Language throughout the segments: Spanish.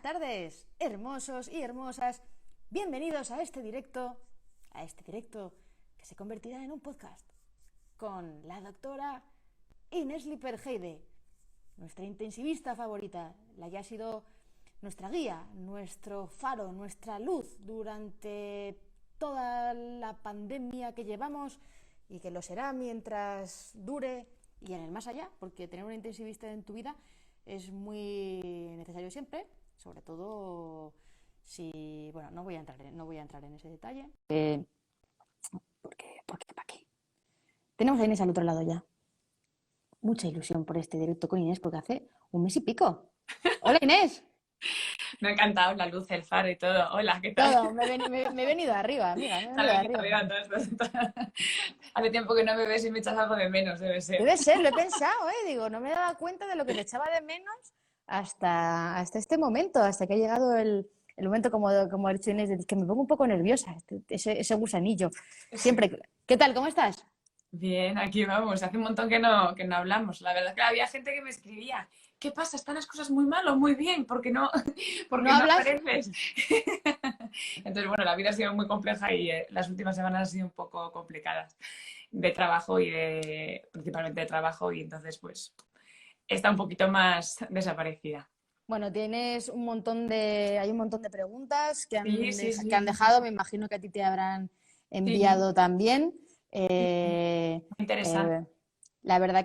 tardes, hermosos y hermosas. Bienvenidos a este directo que se convertirá en un podcast con la doctora Inés Liperheide, nuestra intensivista favorita, la que ha sido nuestra guía, nuestro faro, nuestra luz durante toda la pandemia que llevamos y que lo será mientras dure y en el más allá, porque tener una intensivista en tu vida es muy necesario siempre, sobre todo si, bueno, no voy a entrar en ese detalle, porque ¿para qué? Tenemos a Inés al otro lado ya. Mucha ilusión por este directo con Inés, porque hace un mes y pico. Hola Inés. Me ha encantado la luz, el faro y todo. Hola, ¿qué tal? Todo, me he venido arriba, amiga, me he venido arriba. Hace tiempo que no me ves y me echas algo de menos, debe ser. Debe ser, lo he pensado, digo, no me daba cuenta de lo que te echaba de menos hasta este momento, hasta que ha llegado el momento, como ha dicho Inés, que me pongo un poco nerviosa, ese gusanillo. Sí. Siempre. ¿Qué tal? ¿Cómo estás? Bien, aquí vamos. Hace un montón que no hablamos. La verdad es que había gente que me escribía, ¿qué pasa? ¿Están las cosas muy mal o muy bien? ¿Por ¿No qué no hablas? apareces? Entonces, bueno, la vida ha sido muy compleja y las últimas semanas han sido un poco complicadas de trabajo principalmente de trabajo, y entonces, pues, está un poquito más desaparecida. Bueno, hay un montón de preguntas Sí, sí, que han sí. dejado, me imagino que a ti te habrán Sí, enviado también. sí, muy Eh, interesante. eh, la verdad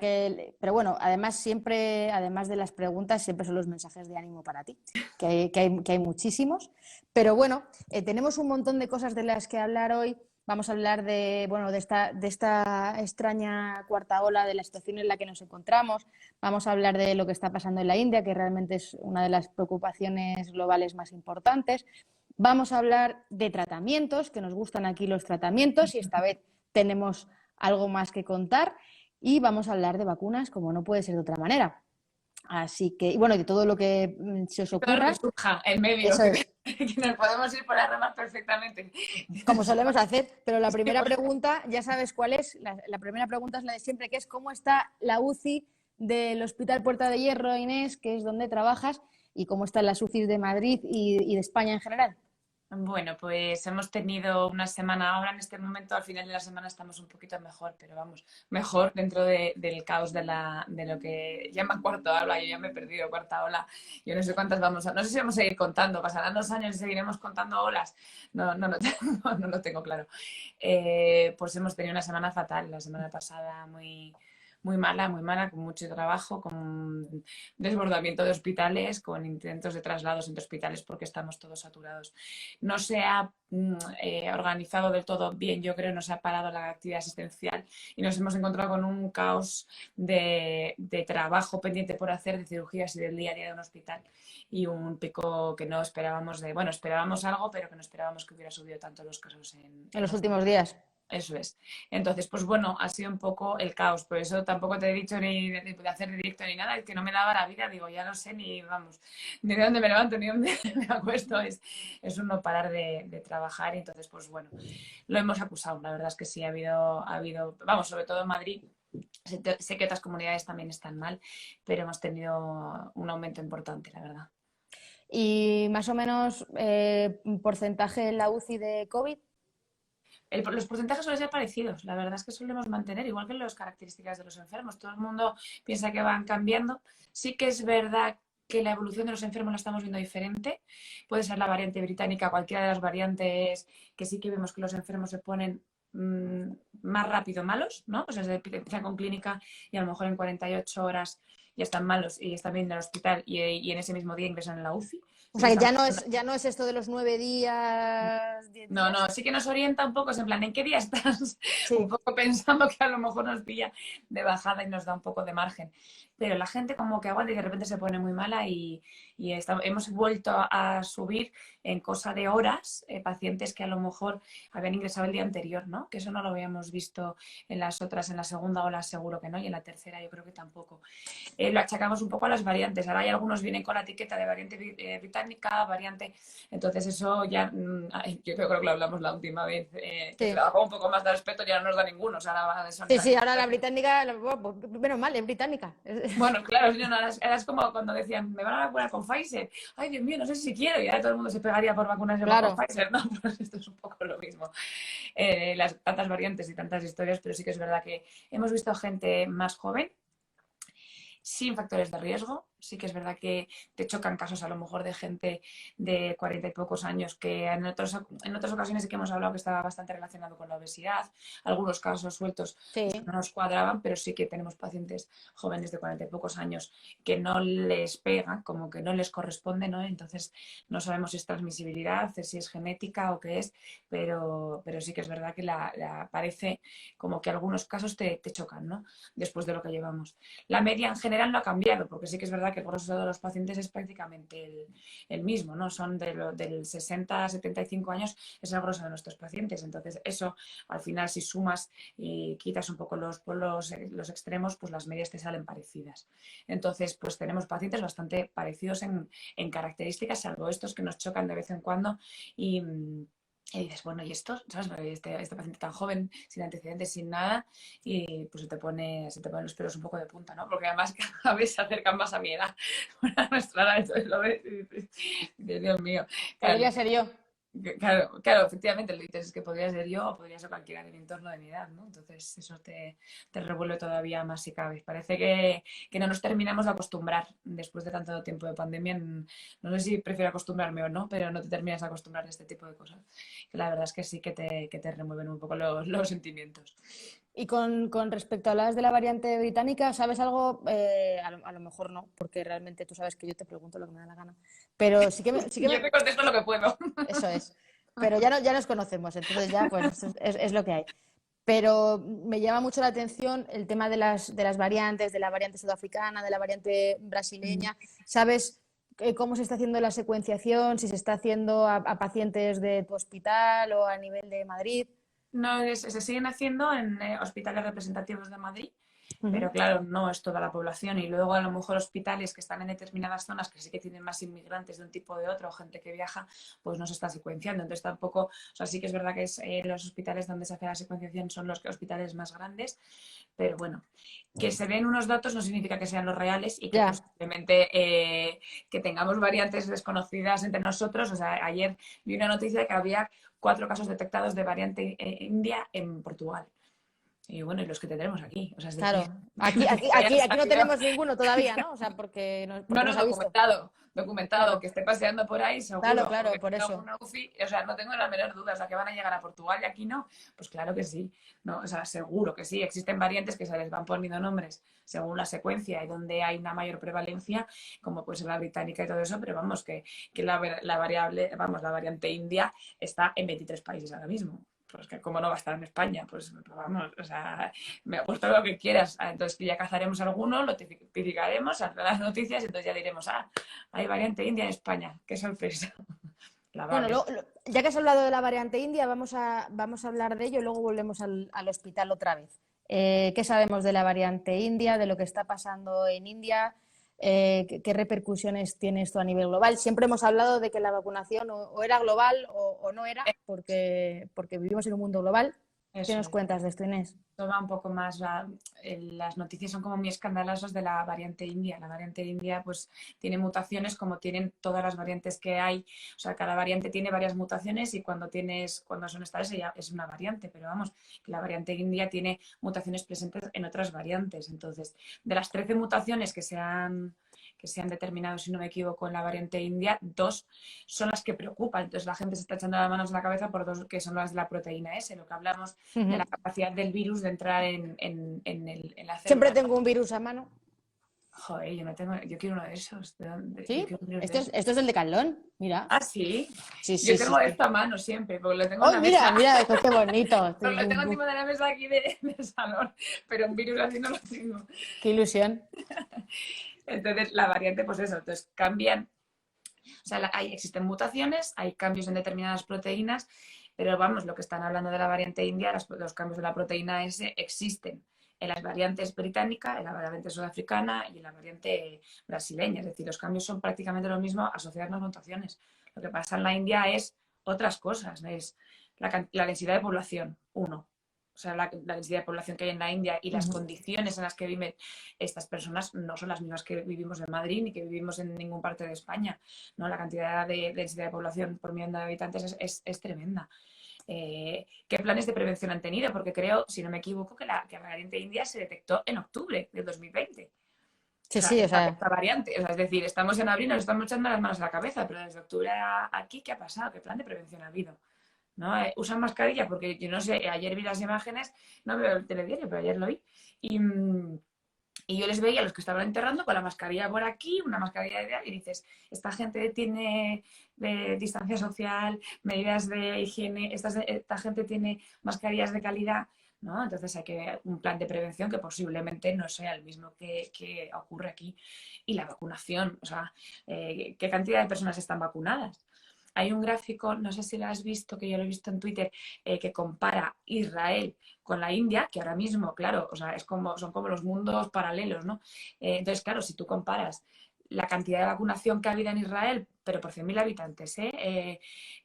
pero bueno, además de las preguntas, siempre son los mensajes de ánimo para ti, que hay muchísimos. Pero bueno, tenemos un montón de cosas de las que hablar hoy. Vamos a hablar bueno, de esta extraña cuarta ola, de la situación en la que nos encontramos. Vamos a hablar de lo que está pasando en la India, que realmente es una de las preocupaciones globales más importantes. Vamos a hablar de tratamientos, que nos gustan aquí los tratamientos y esta vez tenemos algo más que contar. Y vamos a hablar de vacunas, como no puede ser de otra manera. Así que, y bueno, de todo lo que se os Todo lo que ocurra, surja en medio, eso es, que nos podemos ir por las ramas perfectamente. como solemos hacer. Pero la Sí, primera pregunta, ya sabes cuál es. La primera pregunta es la de siempre, que es ¿cómo está la UCI del Hospital Puerta de Hierro, Inés, que es donde trabajas, y cómo están las UCIs de Madrid y de España en general? bueno, pues hemos tenido una semana ahora, en este momento, al final de la semana estamos un poquito mejor, pero vamos, mejor dentro del caos de lo que llaman cuarta ola. Yo ya me he perdido cuarta ola. Yo no sé cuántas no sé si vamos a ir contando, pasarán 2 años y seguiremos contando olas. No, no lo tengo claro. Pues hemos tenido una semana fatal, la semana pasada muy mala, con mucho trabajo, con desbordamiento de hospitales, con intentos de traslados entre hospitales porque estamos todos saturados. No se ha organizado del todo bien, yo creo, no se ha parado la actividad asistencial y nos hemos encontrado con un caos de trabajo pendiente por hacer, de cirugías y del día a día de un hospital, y un pico que no esperábamos bueno, esperábamos algo, pero que no esperábamos que hubiera subido tanto los casos En en los las. últimos días. Eso es. Entonces, pues bueno, ha sido un poco el caos. Por eso tampoco te he dicho ni de hacer directo ni nada, es que no me daba la vida. Digo, ya no sé ni, vamos, ni de dónde me levanto, ni dónde me acuesto. Es un no parar de trabajar. Y entonces, pues bueno, lo hemos acusado. La verdad es que sí, ha habido, vamos, sobre todo en Madrid. Sé que otras comunidades también están mal, pero hemos tenido un aumento importante, la verdad. Y más o menos porcentaje en la UCI de COVID. Los porcentajes suelen ser parecidos, la verdad es que solemos mantener, igual que las características de los enfermos. Todo el mundo piensa que van cambiando. Sí que es verdad que la evolución de los enfermos la estamos viendo diferente. Puede ser la variante británica, cualquiera de las variantes, que sí que vemos que los enfermos se ponen más rápido malos, ¿no? O sea, se empiezan con clínica y a lo mejor en 48 horas ya están malos y están bien en el hospital y en ese mismo día ingresan en la UCI. O Sí que sea, que estamos. ya no es esto de los 9 días, 10 días. No, sí que nos orienta un poco, es en plan, ¿en qué día estás? Un Sí. poco pensando que a lo mejor nos pilla de bajada y nos da un poco de margen. Pero la gente como que aguanta y de repente se pone muy mala y hemos vuelto a subir en cosa de horas pacientes que a lo mejor habían ingresado el día anterior, ¿no? Que eso no lo habíamos visto en las otras, en la segunda ola seguro que no, y en la tercera yo creo que tampoco. lo achacamos un poco a las variantes. Ahora hay algunos vienen con la etiqueta de variante británica, variante... Entonces eso ya, yo creo que lo hablamos la última vez, que se le Sí. daba un poco más de respeto, ya no nos da ninguno. O sea, ahora son Sí, sí, ahora la británica, bueno, pues, menos mal, es británica. bueno, claro, si no, eras como cuando decían, me van a vacunar con Pfizer. Ay, Dios mío, no sé si quiero. Y ahora todo el mundo se pegaría por vacunarse con Claro. Pfizer, ¿no? Pues esto es un poco lo mismo. Tantas variantes y tantas historias, pero sí que es verdad que hemos visto gente más joven sin factores de riesgo. Sí que es verdad que te chocan casos a lo mejor de gente de 40 y pocos años que en otras ocasiones sí que hemos hablado que estaba bastante relacionado con la obesidad, algunos casos sueltos pues, que Sí. no nos cuadraban, pero sí que tenemos pacientes jóvenes de 40 y pocos años que no les pega, como que no les corresponde, ¿no? Entonces no sabemos si es transmisibilidad, si es genética o qué es, pero sí que es verdad que parece como que algunos casos te chocan, ¿no? Después de lo que llevamos. La media en general no ha cambiado, porque sí que es verdad que el grueso de los pacientes es prácticamente el mismo, ¿no? Son del 60 a 75 años, es el grueso de nuestros pacientes. Entonces, eso, al final, si sumas y quitas un poco los extremos, pues las medias te salen parecidas. Entonces, pues tenemos pacientes bastante parecidos en características, salvo estos que nos chocan de vez en cuando y dices, bueno, ¿y esto? ¿Sabes? Este paciente tan joven, sin antecedentes, sin nada, y pues se te ponen los pelos un poco de punta, ¿no? Porque además cada vez se acercan más a mi edad, a nuestra edad, entonces lo ves y dices, Dios mío. Podría Claro, ser yo. claro, claro, efectivamente, lo dices es que podría ser yo o podría ser cualquiera de mi entorno de mi edad, ¿no? Entonces eso te revuelve todavía más si cabe. Parece que no nos terminamos de acostumbrar después de tanto tiempo de pandemia. No sé si prefiero acostumbrarme o no, pero no te terminas de acostumbrar a este tipo de cosas. Que la verdad es que sí que te remueven un poco los sentimientos. Y con respecto a las de la variante británica, ¿sabes algo? A lo mejor no, porque realmente tú sabes que yo te pregunto lo que me da la gana. Pero Yo te contesto lo que puedo. eso es. Pero ya nos conocemos, entonces ya pues es lo que hay. Pero me llama mucho la atención el tema de las variantes, de la variante sudafricana, de la variante brasileña. ¿Sabes cómo se está haciendo la secuenciación? Si se está haciendo a pacientes de tu hospital o a nivel de Madrid. No, se siguen haciendo en hospitales representativos de Madrid, Ujú. pero claro, no es toda la población. Y luego a lo mejor hospitales que están en determinadas zonas que sí que tienen más inmigrantes de un tipo o de otro, o gente que viaja, pues no se está secuenciando. Entonces tampoco, o sea, sí que es verdad que los hospitales donde se hace la secuenciación son los hospitales más grandes, pero bueno, que se den unos datos no significa que sean los reales y que Ya. posiblemente que tengamos variantes desconocidas entre nosotros. O sea, ayer vi una noticia de que había 4 casos detectados de variante india en Portugal. Y bueno, y los que tendremos aquí. O sea, es decir, Claro, aquí, aquí, que hayan aquí, aquí no salido. tenemos ninguno todavía, ¿no? O sea, porque no, No, porque no no, se ha visto. documentado, Claro, que esté paseando por ahí, claro, seguro, claro, porque por tengo eso. una UCI, o sea, no tengo la menor duda, o sea, que van a llegar a Portugal y aquí no, pues claro que sí, ¿no? O sea, seguro que sí, existen variantes que se les van poniendo nombres según la secuencia y donde hay una mayor prevalencia, como puede ser la británica y todo eso, pero vamos, que la variante india está en 23 países ahora mismo. Pues que cómo no va a estar en España, pues vamos, o sea, me apuesto lo que quieras. Entonces ya cazaremos alguno, lo tipificaremos, saldrán las noticias y entonces ya diremos, hay variante india en España, qué sorpresa. La va a Bueno, ver. ya que has hablado de la variante india, vamos a hablar de ello y luego volvemos al hospital otra vez. ¿Qué sabemos de la variante india, de lo que está pasando en India? ¿Qué repercusiones tiene esto a nivel global? Siempre hemos hablado de que la vacunación o era global o no era, porque vivimos en un mundo global. ¿Qué Eso nos es. cuentas de esto, Inés? Toma un poco más, las noticias son como muy escandalosas de la variante india. La variante india pues tiene mutaciones como tienen todas las variantes que hay. O sea, cada variante tiene varias mutaciones y cuando son estables ya es una variante, pero vamos, que la variante india tiene mutaciones presentes en otras variantes. Entonces, de las 13 mutaciones que se han determinado, si no me equivoco, en la variante india, 2 son las que preocupan. Entonces la gente se está echando las manos a la cabeza por 2 que son las de la proteína S, lo que hablamos de la Ujú. capacidad del virus de entrar en la Siempre célula. tengo un virus a mano. Joder, yo no tengo, yo quiero uno de esos. ¿De dónde? Yo ¿Sí? quiero un virus de Esto es, esos. esto es del Decathlon, mira. Ah, sí. Sí, Yo sí, sí, tengo sí. esto a mano siempre, porque lo tengo en ¡Oh, la mira, mesa. mira esto, qué bonito! Pero lo tengo encima de la mesa aquí del salón. Pero un virus así no lo tengo. ¡Qué ilusión! Entonces, la variante, pues eso, entonces cambian. O sea, existen mutaciones, hay cambios en determinadas proteínas, pero vamos, lo que están hablando de la variante india, los cambios de la proteína S existen en las variantes británica, en la variante sudafricana y en la variante brasileña. Es decir, los cambios son prácticamente lo mismo asociados a las mutaciones. Lo que pasa en la India es otras cosas, es la densidad de población, uno. O sea, la densidad de población que hay en la India y las condiciones en las que viven estas personas no son las mismas que vivimos en Madrid ni que vivimos en ninguna parte de España, ¿no? La cantidad de densidad de población por millón de habitantes es tremenda. ¿Qué planes de prevención han tenido? Porque creo, si no me equivoco, que la variante india se detectó en octubre del 2020. Sí, O sea, sí, o sea, esta variante. O sea, es decir, estamos en abril, nos estamos echando las manos a la cabeza, pero desde octubre a aquí, ¿qué ha pasado? ¿Qué plan de prevención ha habido? ¿No? Usan mascarilla porque yo no sé, ayer vi las imágenes, no veo el telediario, pero ayer lo vi, y, y yo les veía a los que estaban enterrando con la mascarilla por aquí, una mascarilla de y dices, esta gente tiene de distancia social, medidas de higiene, esta gente tiene mascarillas de calidad, ¿no? Entonces hay que un plan de prevención que posiblemente no sea el mismo que ocurre aquí. Y la vacunación, o sea, ¿qué cantidad de personas están vacunadas? Hay un gráfico, no sé si lo has visto, que yo lo he visto en Twitter, que compara Israel con la India, que ahora mismo, claro, o sea, son como los mundos paralelos, ¿no? Entonces, claro, si tú comparas la cantidad de vacunación que ha habido en Israel, pero por 100.000 habitantes,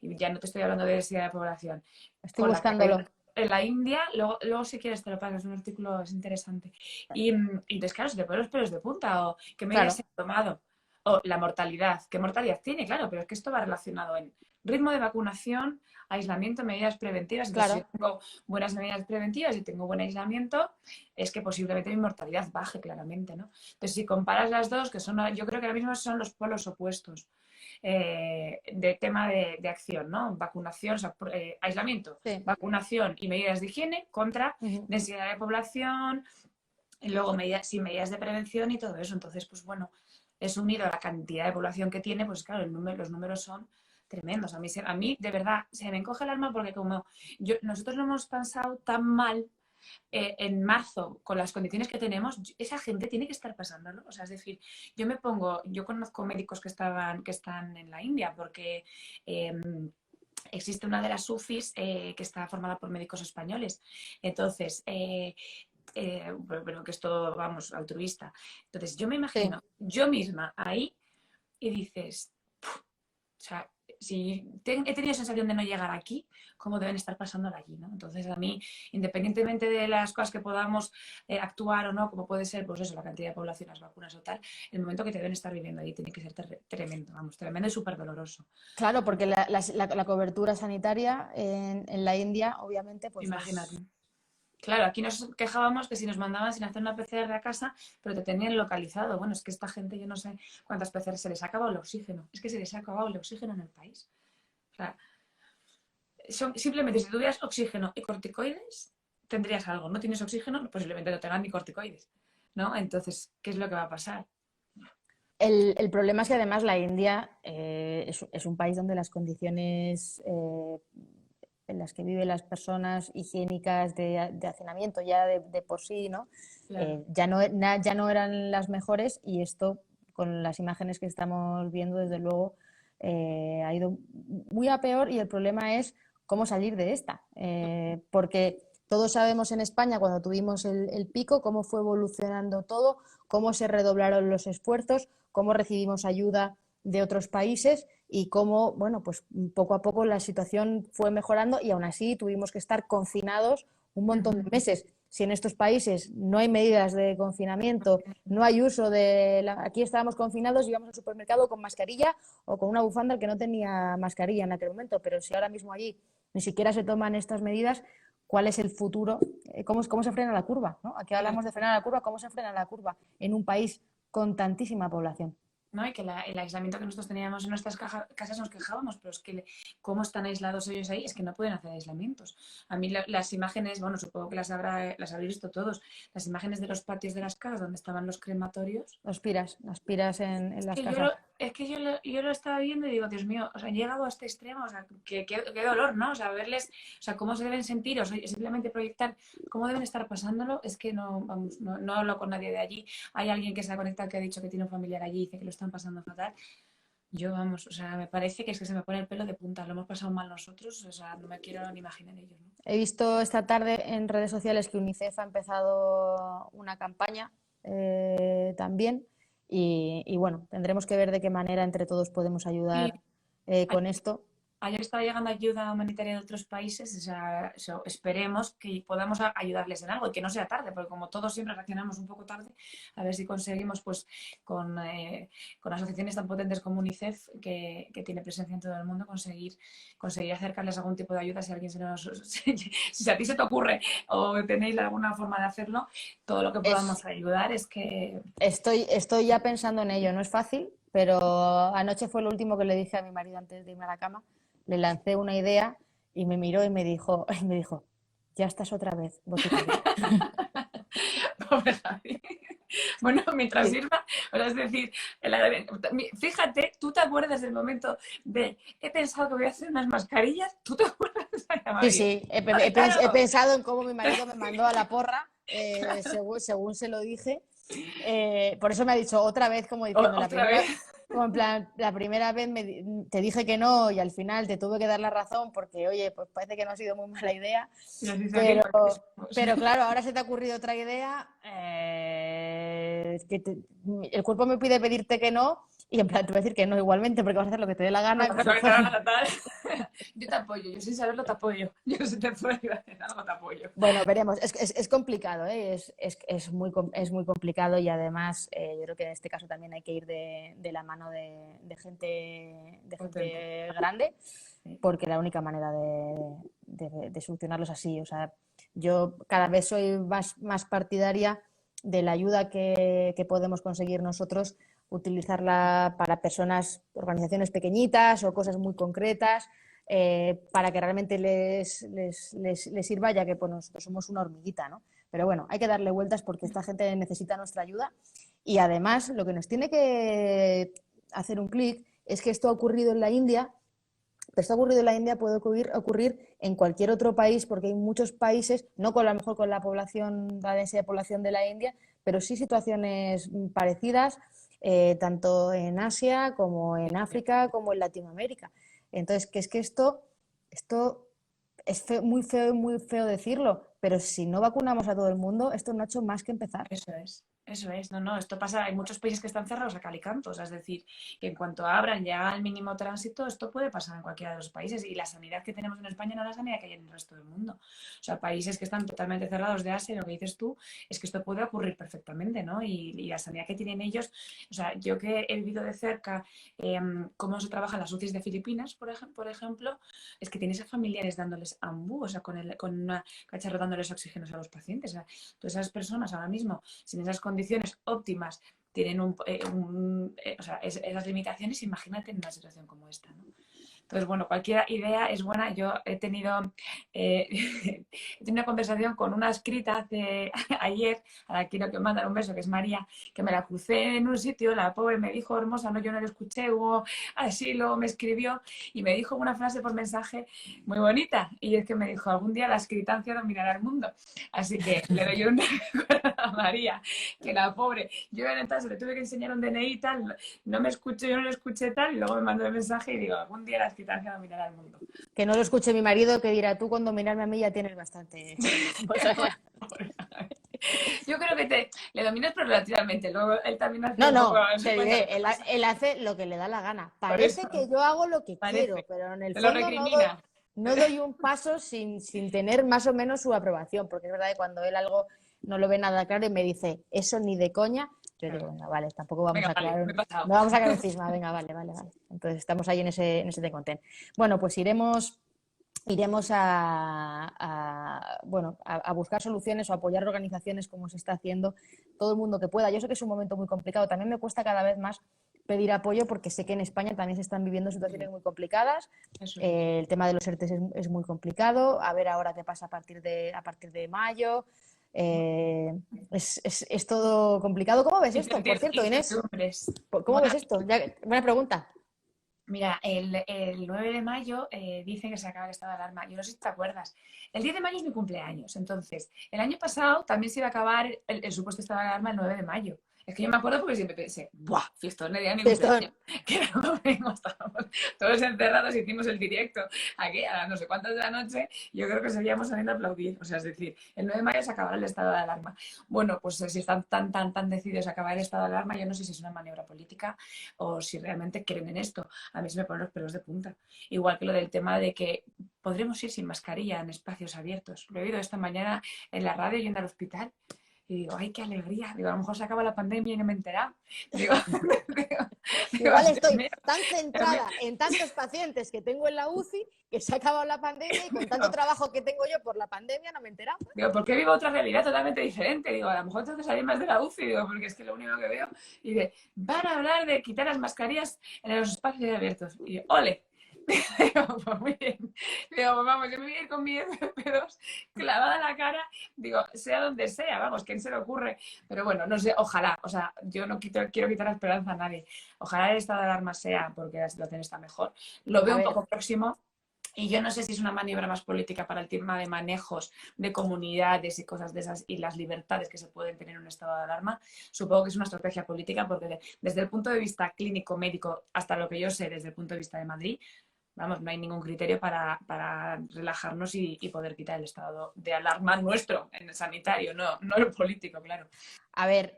ya no te estoy hablando de densidad de población, estoy con la que ha habido buscándolo. en la India, luego si quieres te lo paso, es un artículo, es interesante. Y entonces, claro, se te ponen los pelos de punta, o qué medidas Claro, se han tomado. O la mortalidad. ¿Qué mortalidad tiene? Claro, pero es que esto va relacionado en ritmo de vacunación, aislamiento, medidas preventivas. Entonces, si yo claro. tengo buenas medidas preventivas y tengo buen aislamiento, es que posiblemente mi mortalidad baje claramente, ¿no? Entonces, si comparas las dos, que son, yo creo que ahora mismo son los polos opuestos de tema de acción, ¿no? Vacunación, o sea, aislamiento, Sí. vacunación y medidas de higiene contra Ujú. densidad de población, y luego medidas de prevención y todo eso. Entonces, pues bueno, es unido a la cantidad de población que tiene, pues claro, los números son tremendos. A mí, de verdad, se me encoge el alma porque como nosotros lo hemos pasado tan mal en marzo con las condiciones que tenemos, esa gente tiene que estar pasándolo. O sea, es decir, yo conozco médicos que están en la India porque existe una de las UFIs que está formada por médicos españoles. Entonces, pero que es todo, vamos, altruista. Entonces, yo me Sí. imagino yo misma ahí y dices, o sea, si he tenido sensación de no llegar aquí, ¿cómo deben estar pasándola allí? ¿No? Entonces, a mí, independientemente de las cosas que podamos actuar o no, como puede ser, pues eso, la cantidad de población, las vacunas o tal, el momento que te deben estar viviendo allí tiene que ser tremendo, vamos, tremendo y súper doloroso. Claro, porque la cobertura sanitaria en la India, obviamente, pues Imagínate. es... Claro, aquí nos quejábamos que si nos mandaban sin hacer una PCR a casa, pero te tenían localizado. Bueno, es que esta gente, yo no sé cuántas PCR se les ha acabado el oxígeno. Es que se les ha acabado el oxígeno en el país. O sea, simplemente si tuvieras oxígeno y corticoides, tendrías algo. No tienes oxígeno, posiblemente no tengas ni corticoides. ¿No? Entonces, ¿qué es lo que va a pasar? El problema es que además la India es un país donde las condiciones en las que viven las personas higiénicas de hacinamiento ya de por sí, ¿no? Claro. Ya no eran las mejores y esto, con las imágenes que estamos viendo, desde luego, ha ido muy a peor y el problema es cómo salir de esta. Porque todos sabemos en España, cuando tuvimos el pico, cómo fue evolucionando todo, cómo se redoblaron los esfuerzos, cómo recibimos ayuda de otros países y cómo, bueno, pues poco a poco la situación fue mejorando y aún así tuvimos que estar confinados un montón de meses. Si en estos países no hay medidas de confinamiento, no hay uso Aquí estábamos confinados y íbamos al supermercado con mascarilla o con una bufanda el que no tenía mascarilla en aquel momento, pero si ahora mismo allí ni siquiera se toman estas medidas, ¿cuál es el futuro? ¿Cómo se frena la curva? ¿No? Aquí Claro. hablamos de frenar la curva, ¿cómo se frena la curva en un país con tantísima población? ¿No? Y que el aislamiento que nosotros teníamos en nuestras casas nos quejábamos, pero es que cómo están aislados ellos ahí, es que no pueden hacer aislamientos. A mí las imágenes, bueno, supongo que las habréis visto todos, las imágenes de los patios de las casas donde estaban los crematorios. Las piras en las Que casas. yo lo estaba viendo y digo, Dios mío, o sea, han llegado a este extremo, o sea, qué dolor, ¿no? O sea, verles, o sea, cómo se deben sentir, o sea, simplemente proyectar cómo deben estar pasándolo, es que no, vamos, no hablo con nadie de allí. Hay alguien que se ha conectado que ha dicho que tiene un familiar allí y dice que lo están pasando fatal. Yo, vamos, o sea, me parece que es que se me pone el pelo de punta. Lo hemos pasado mal nosotros, o sea, no me quiero ni imaginar ellos, ¿no? He visto esta tarde en redes sociales que UNICEF ha empezado una campaña también y bueno, tendremos que ver de qué manera entre todos podemos Sí, ayudar con esto. ayer estaba llegando ayuda humanitaria de otros países, o sea, esperemos que podamos ayudarles en algo y que no sea tarde, porque como todos siempre reaccionamos un poco tarde, a ver si conseguimos, pues, con asociaciones tan potentes como UNICEF, que tiene presencia en todo el mundo, conseguir acercarles algún tipo de ayuda si a alguien si a ti se te ocurre o tenéis alguna forma de hacerlo, todo lo que Es, podamos ayudar es que... estoy ya pensando en ello, no es fácil, pero anoche fue lo último que le dije a mi marido antes de irme a la cama. Le lancé una idea y me miró y me dijo, ya estás otra vez, boticaria. Pobre Javi. Bueno, mientras Sí, sirva, o sea, es decir, fíjate, tú te acuerdas del momento de he pensado que voy a hacer unas mascarillas, tú te acuerdas de esa sí, llamada. sí. He Claro, pensado en cómo mi marido me mandó a la porra, según se lo dije. Por eso me ha dicho otra vez, como diciendo, la otra primera, vez. como en plan, la primera vez te dije que no y al final te tuve que dar la razón porque, oye, pues parece que no ha sido muy mala idea. Y así es aquí Pero, lo que somos. pero claro, ahora se te ha ocurrido otra idea, es que el cuerpo me pide pedirte que no y en plan te voy a decir que no igualmente porque vas a hacer lo que te dé la No, gana, no, pero bueno. no, tal. Yo te apoyo, yo sin saberlo te apoyo. Yo si te puedo ayudar en algo te apoyo. Bueno, veremos. Es complicado, ¿eh? Es muy complicado y además yo creo que en este caso también hay que ir de la mano de Potente. gente grande Sí. porque la única manera de solucionarlo es así. O sea, yo cada vez soy más partidaria de la ayuda que podemos conseguir nosotros, utilizarla para personas, organizaciones pequeñitas o cosas muy concretas para que realmente les sirva, ya que pues, nosotros somos una hormiguita, ¿no? Pero bueno, hay que darle vueltas porque esta gente necesita nuestra ayuda y además lo que nos tiene que hacer un clic es que esto ha ocurrido en la India, pero esto ha ocurrido en la India puede ocurrir en cualquier otro país porque hay muchos países, no con, a lo mejor con la población, la densidad de población de la India, pero sí situaciones parecidas, tanto en Asia como en África como en Latinoamérica. Entonces, que es que esto es muy feo decirlo, pero si no vacunamos a todo el mundo, esto no ha hecho más que empezar. Eso es, no, no, esto pasa, hay muchos países que están cerrados a cal y canto, o sea, es decir, que en cuanto abran ya al mínimo tránsito, esto puede pasar en cualquiera de los países y la sanidad que tenemos en España no es la sanidad que hay en el resto del mundo. O sea, países que están totalmente cerrados de Asia, lo que dices tú, es que esto puede ocurrir perfectamente, ¿no? Y la sanidad que tienen ellos, o sea, yo que he vivido de cerca cómo se trabajan las UCIs de Filipinas, por ejemplo, es que tienes a familiares dándoles ambú, o sea, con una cacharro dándoles oxígenos a los pacientes. O sea, todas esas personas ahora mismo sin esas condiciones óptimas tienen o sea, esas limitaciones, imagínate en una situación como esta, ¿no? Entonces, bueno, cualquier idea es buena. Yo eh, he tenido una conversación con una escrita ayer, a la quiero que mandar un beso, que es María, que me la crucé en un sitio, la pobre me dijo hermosa, no, yo no la escuché, hubo así, luego me escribió y me dijo una frase por mensaje muy bonita, y es que me dijo, algún día la escritancia dominará el mundo. Así que le doy un recuerdo a María, que la pobre, yo en el caso le tuve que enseñar un DNI y tal, no me escucho, yo no lo escuché tal, y luego me mandó el mensaje y digo, algún día la escritancia dominará el mundo. Que no lo escuche mi marido, que dirá, tú con dominarme a mí ya tienes bastante. O sea, Yo creo que le dominas pero relativamente, luego él también hace no, un poco no, en su te cuenta diré, lo que pasa. él hace lo que le da la gana. Por eso, Parece que yo hago lo que quiero, parece. pero en el Te lo fondo recrimina. no doy un paso sin tener más o menos su aprobación, porque es verdad que cuando él algo no lo ve nada claro y me dice, eso ni de coña, yo digo, venga, vale, tampoco vamos Venga, a vale, crear, me he pasado. no vamos a crear un cisma, venga, vale, vale, vale. Entonces estamos ahí en ese ten. Bueno, pues iremos bueno, a buscar soluciones o apoyar organizaciones como se está haciendo todo el mundo que pueda. Yo sé que es un momento muy complicado. También me cuesta cada vez más pedir apoyo porque sé que en España también se están viviendo situaciones muy complicadas. Eso es. El tema de los ERTE es muy complicado. A ver ahora qué pasa a partir de mayo. Es todo complicado. ¿Cómo ves esto? Por cierto, Inés, Incertidumbres. ¿cómo Bueno, ves esto? Buena pregunta. mira, el 9 de mayo dicen que se acaba el estado de alarma. Yo no sé si te acuerdas. El 10 de mayo es mi cumpleaños. Entonces, el año pasado también se iba a acabar el supuesto estado de alarma el 9 de mayo. Es que yo me acuerdo porque siempre pensé, ¡buah! Fiestón de día ni Fiestón. que era domingo, estábamos todos encerrados, hicimos el directo aquí a las no sé cuántas de la noche, yo creo que seguíamos saliendo a aplaudir. O sea, es decir, el 9 de mayo se acabará el estado de alarma. Bueno, pues si están tan decididos a acabar el estado de alarma, yo no sé si es una maniobra política o si realmente creen en esto. A mí se me ponen los pelos de punta. Igual que lo del tema de que podremos ir sin mascarilla en espacios abiertos. Lo he oído esta mañana en la radio yendo al hospital. Y digo, ¡ay, qué alegría! Digo, a lo mejor se acaba la pandemia y no me he enterado. Digo, Igual Dios estoy mío, tan Dios mío. centrada en tantos pacientes que tengo en la UCI que se ha acabado la pandemia y con tanto Digo, trabajo que tengo yo por la pandemia no me he enterado. ¿por qué vivo otra realidad totalmente diferente? Digo, a lo mejor tengo que salir más de la UCI, digo, porque es que lo único que veo. Y de, van a hablar de quitar las mascarillas en los espacios abiertos. Y yo, ¡ole! Digo, pues muy bien. Digo, pues vamos, yo me voy a ir con mi FP2 clavada en la cara, digo, sea donde sea, vamos, ¿quién se le ocurre? Pero bueno, no sé, ojalá, o sea, yo no quiero quitar la esperanza a nadie. Ojalá el estado de alarma sea porque la situación está mejor. Lo A veo un ver, poco próximo. Y yo no sé si es una maniobra más política para el tema de manejos de comunidades y cosas de esas y las libertades que se pueden tener en un estado de alarma. Supongo que es una estrategia política porque desde el punto de vista clínico, médico, hasta lo que yo sé desde el punto de vista de Madrid, vamos, no hay ningún criterio para relajarnos y poder quitar el estado de alarma nuestro en el sanitario, no el político, claro. a ver,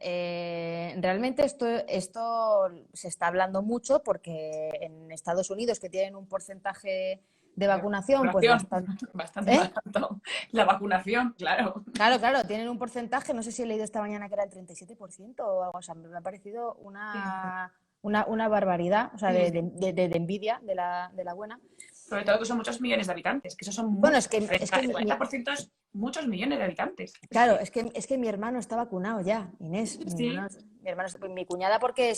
realmente esto se está hablando mucho porque en Estados Unidos, que tienen un porcentaje de De vacunación, pues vacunación, bastante. bastante más ¿Eh? alto. La vacunación, claro. Claro, claro, tienen un porcentaje, no sé si he leído esta mañana que era el 37% o algo, o sea, me ha parecido una barbaridad, o sea, Sí, sí. de envidia de la buena. Sobre todo que son muchos millones de habitantes, que eso son Bueno, muchos. El mi, 40% es muchos millones de habitantes. claro, es que mi hermano está vacunado ya, Inés. Sí, Mi hermano, mi cuñada porque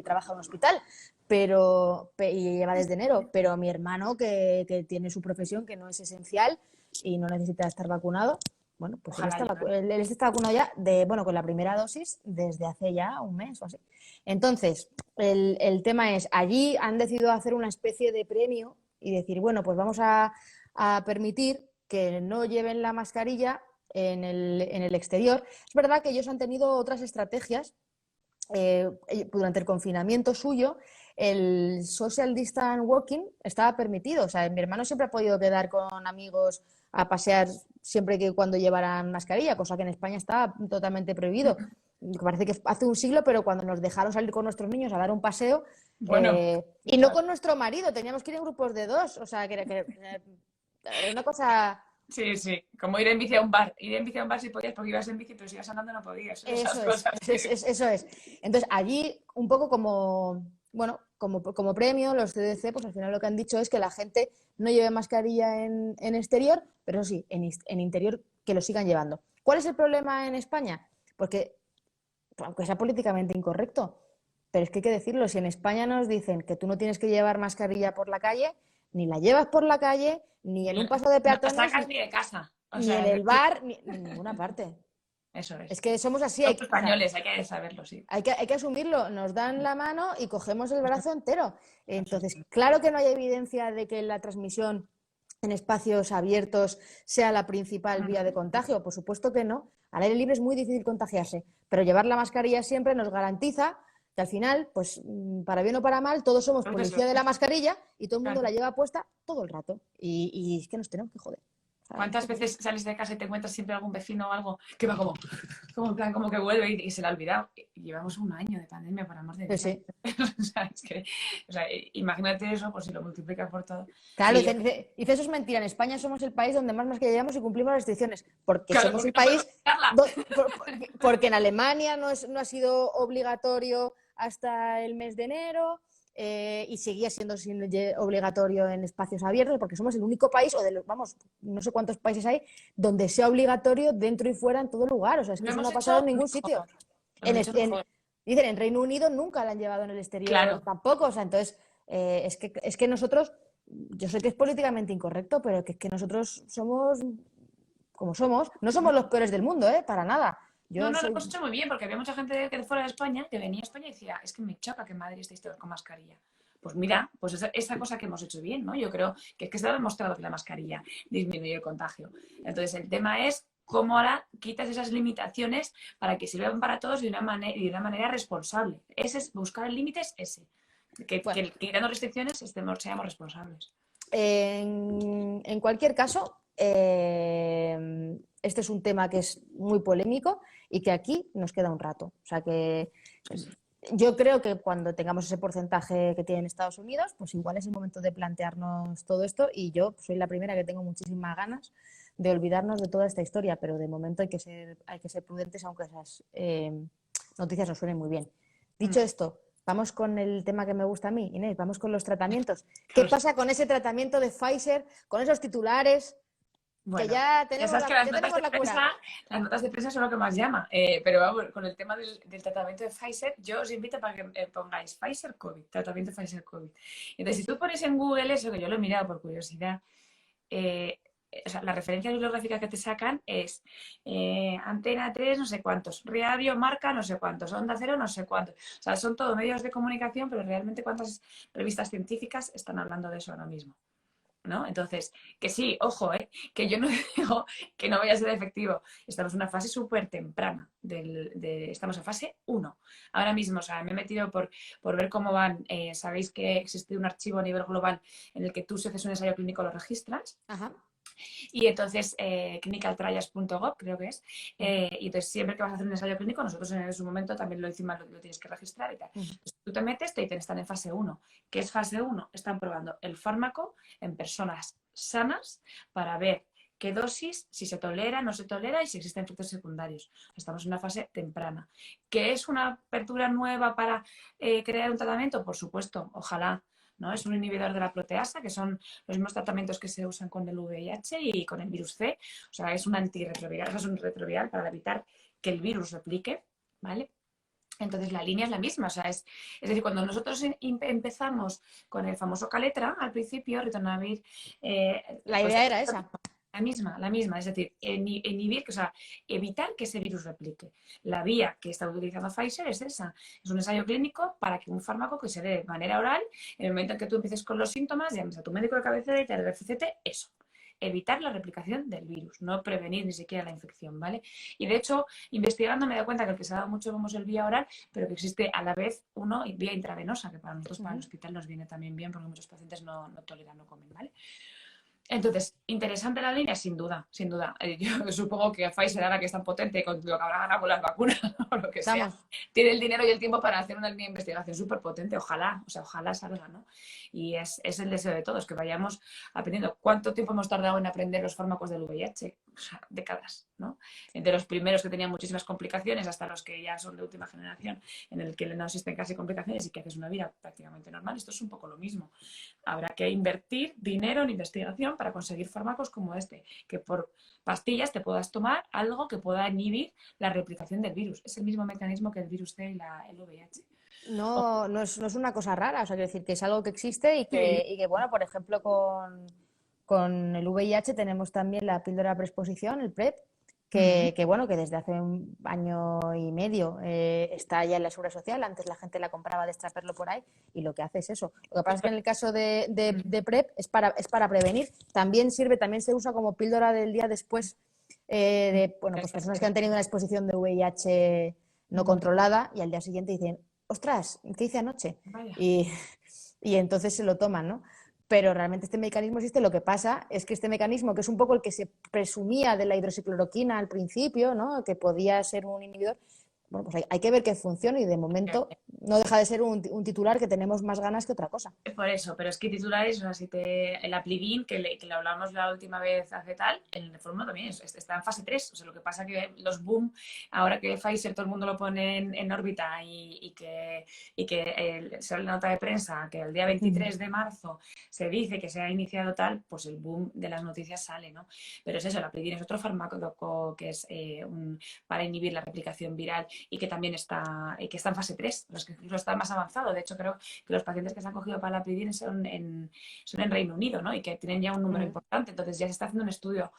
trabaja en un hospital, y lleva desde enero, pero mi hermano que tiene su profesión, que no es esencial y no necesita estar vacunado, bueno, pues ojalá llegue. él está vacunado ya bueno, con la primera dosis desde hace ya un mes o así. Entonces, el tema es, allí han decidido hacer una especie de premio y decir, bueno, pues vamos a permitir que no lleven la mascarilla en el exterior. Es verdad que ellos han tenido otras estrategias. Durante el confinamiento suyo, el social distance walking estaba permitido. O sea, mi hermano siempre ha podido quedar con amigos a pasear siempre que cuando llevaran mascarilla, cosa que en España estaba totalmente prohibido. Parece que hace un siglo, pero cuando nos dejaron salir con nuestros niños a dar un paseo, Bueno, y no con nuestro marido, teníamos que ir en grupos de dos. O sea, era una cosa. sí, sí. Como ir en bici a un bar. Ir en bici a un bar si podías porque ibas en bici, pero si ibas andando no podías. Esas Eso es, cosas. eso es. Entonces, allí, un poco bueno, como premio, los CDC, pues al final lo que han dicho es que la gente no lleve mascarilla en exterior, pero sí, en interior que lo sigan llevando. ¿Cuál es el problema en España? Porque, aunque sea políticamente incorrecto, pero es que hay que decirlo, si en España nos dicen que tú no tienes que llevar mascarilla por la calle, ni la llevas por la calle, ni en un paso de No la peatones, sacas ni de casa. O ni en sea, el bar, ni en ninguna parte. eso es. Es que somos así, Somos o sea, españoles, hay que saberlo, sí. hay que asumirlo. Nos dan la mano y cogemos el brazo entero. Entonces, Absolutamente. claro que no hay evidencia de que la transmisión en espacios abiertos sea la principal vía de contagio. Por supuesto que no. Al aire libre es muy difícil contagiarse, pero llevar la mascarilla siempre nos garantiza que al final, pues para bien o para mal, todos somos Entonces, policía de la mascarilla y todo el mundo claro. la lleva puesta todo el rato. Y es que nos tenemos que joder. O sea, ¿Cuántas veces sales de casa y te encuentras siempre algún vecino o algo que va como en plan, como que vuelve y se le ha olvidado? Y llevamos un año de pandemia, por amor de sí, Dios. sí. O sea, o sea, imagínate eso, pues si lo multiplicas por todo. Claro, Y yo, dice, eso es mentira. En España somos el país donde más mascarilla llevamos y cumplimos las restricciones, porque claro, somos porque el no podemos país, quitarla. porque en Alemania no ha sido obligatorio hasta el mes de enero, y seguía siendo obligatorio en espacios abiertos, porque somos el único país, vamos, no sé cuántos países hay, donde sea obligatorio dentro y fuera en todo lugar. O sea, es que Lo eso no hemos ha pasado en hecho ningún sitio. mejor. Lo En, hemos es- hecho en- mejor. Dicen, en Reino Unido nunca la han llevado en el exterior Claro. tampoco. O sea, entonces, es que nosotros, yo sé que es políticamente incorrecto, pero que es que nosotros somos como somos. No somos los peores del mundo, ¿eh? Para nada. No, Yo no, lo soy. hemos hecho muy bien, porque había mucha gente que de fuera de España que venía a España y decía, es que me choca que en Madrid estéis todos con mascarilla. Pues mira, pues esa cosa que hemos hecho bien, ¿no? Yo creo que es que se ha demostrado que la mascarilla disminuye el contagio. Entonces, el tema es cómo ahora quitas esas limitaciones para que sirvan para todos de una manera responsable. Ese es, buscar el límite es ese. Bueno, Que quitando restricciones seamos responsables. en cualquier caso, este es un tema que es muy polémico y que aquí nos queda un rato. O sea que yo creo que cuando tengamos ese porcentaje que tiene en Estados Unidos, pues igual es el momento de plantearnos todo esto y yo soy la primera que tengo muchísimas ganas de olvidarnos de toda esta historia, pero de momento hay que ser prudentes aunque esas noticias nos suenen muy bien. Dicho esto, vamos con el tema que me gusta a mí, Inés, vamos con los tratamientos. ¿Qué pasa con ese tratamiento de Pfizer, con esos titulares? Bueno, que ya tenemos sabes que ya tenemos la cura. las notas de prensa son lo que más llama. Pero vamos, con el tema del tratamiento de Pfizer, yo os invito para que pongáis Pfizer COVID, tratamiento Pfizer COVID. Entonces, si tú pones en Google eso, que yo lo he mirado por curiosidad, o sea, la referencia bibliográfica que te sacan es Antena 3, no sé cuántos, Radio Marca, no sé cuántos, Onda Cero, no sé cuántos. O sea, son todos medios de comunicación, pero realmente cuántas revistas científicas están hablando de eso ahora mismo, ¿no? Entonces, que sí, ojo, que yo no digo que no vaya a ser efectivo. Estamos en una fase súper temprana. Estamos en fase 1. Ahora mismo, o sea, me he metido por ver cómo van. Sabéis que existe un archivo a nivel global en el que tú, si haces un ensayo clínico, lo registras. Ajá. Y entonces, clinicaltrials.gov creo que es. Y entonces, siempre que vas a hacer un ensayo clínico, nosotros en su momento también lo hicimos, lo tienes que registrar y tal. Entonces, tú te metes, te dicen, están en fase 1. ¿Qué es fase 1? Están probando el fármaco en personas sanas para ver qué dosis, si se tolera, no se tolera y si existen efectos secundarios. Estamos en una fase temprana. ¿Qué es una apertura nueva para crear un tratamiento? Por supuesto, ojalá. ¿No? Es un inhibidor de la proteasa, que son los mismos tratamientos que se usan con el VIH y con el virus C. O sea, es un antirretroviral, es un retroviral para evitar que el virus replique, ¿vale? Entonces la línea es la misma, o sea, es decir, cuando nosotros empezamos con el famoso Caletra, al principio, Ritonavir, La pues idea era esa. la misma, es decir, inhibir, o sea, evitar que ese virus replique. La vía que está utilizando Pfizer es esa, es un ensayo clínico para que un fármaco que se dé de manera oral, en el momento en que tú empieces con los síntomas, llames a tu médico de cabecera y te recete eso. Evitar la replicación del virus, no prevenir ni siquiera la infección, ¿vale? Y de hecho, investigando me he dado cuenta que el que se ha dado mucho como es el vía oral, pero que existe a la vez uno vía intravenosa, que para nosotros, para el hospital, nos viene también bien porque muchos pacientes no toleran, no comen, ¿vale? Entonces, interesante la línea, sin duda, sin duda. Yo supongo que Pfizer, ahora que es tan potente con lo que habrá ganado con las vacunas o lo que sea, tiene el dinero y el tiempo para hacer una línea de investigación súper potente. Ojalá, o sea, ojalá salga, ¿no? Y es el deseo de todos, que vayamos aprendiendo. ¿Cuánto tiempo hemos tardado en aprender los fármacos del VIH? O sea, décadas, ¿no? Entre los primeros que tenían muchísimas complicaciones hasta los que ya son de última generación, en el que no existen casi complicaciones y que haces una vida prácticamente normal. Esto es un poco lo mismo. Habrá que invertir dinero en investigación para conseguir fármacos como este, que por pastillas te puedas tomar algo que pueda inhibir la replicación del virus. Es el mismo mecanismo que el virus C y el VIH. No es una cosa rara, o sea, quiero decir que es algo que existe y que bueno, por ejemplo, con el VIH tenemos también la píldora de preexposición, el PrEP, que bueno, que desde hace un año y medio está ya en la seguridad social. Antes la gente la compraba de extraperlo por ahí y lo que hace es eso. Lo que pasa es que en el caso de PrEP es para prevenir. También se usa como píldora del día después de bueno, pues personas que han tenido una exposición de VIH no controlada y al día siguiente dicen, ostras, ¿qué hice anoche? Y entonces se lo toman, ¿no? Pero realmente este mecanismo existe. Lo que pasa es que este mecanismo, que es un poco el que se presumía de la hidroxicloroquina al principio, ¿no? Que podía ser un inhibidor, bueno, pues hay que ver que funciona y de momento no deja de ser un titular que tenemos más ganas que otra cosa. Por eso, pero es que titulares, o sea, si el Aplidin, que le hablamos la última vez hace tal, el Reforma también está en fase 3. O sea, lo que pasa que los boom, ahora que Pfizer todo el mundo lo pone en órbita y que sale la nota de prensa que el día 23 de marzo se dice que se ha iniciado tal, pues el boom de las noticias sale, ¿no? Pero es eso, el Aplidin es otro fármaco que es para inhibir la replicación viral y que también está en fase 3, los que incluso está más avanzado. De hecho, creo que los pacientes que se han cogido para la Aplidin son en Reino Unido, ¿no? Y que tienen ya un número importante. Entonces ya se está haciendo un estudio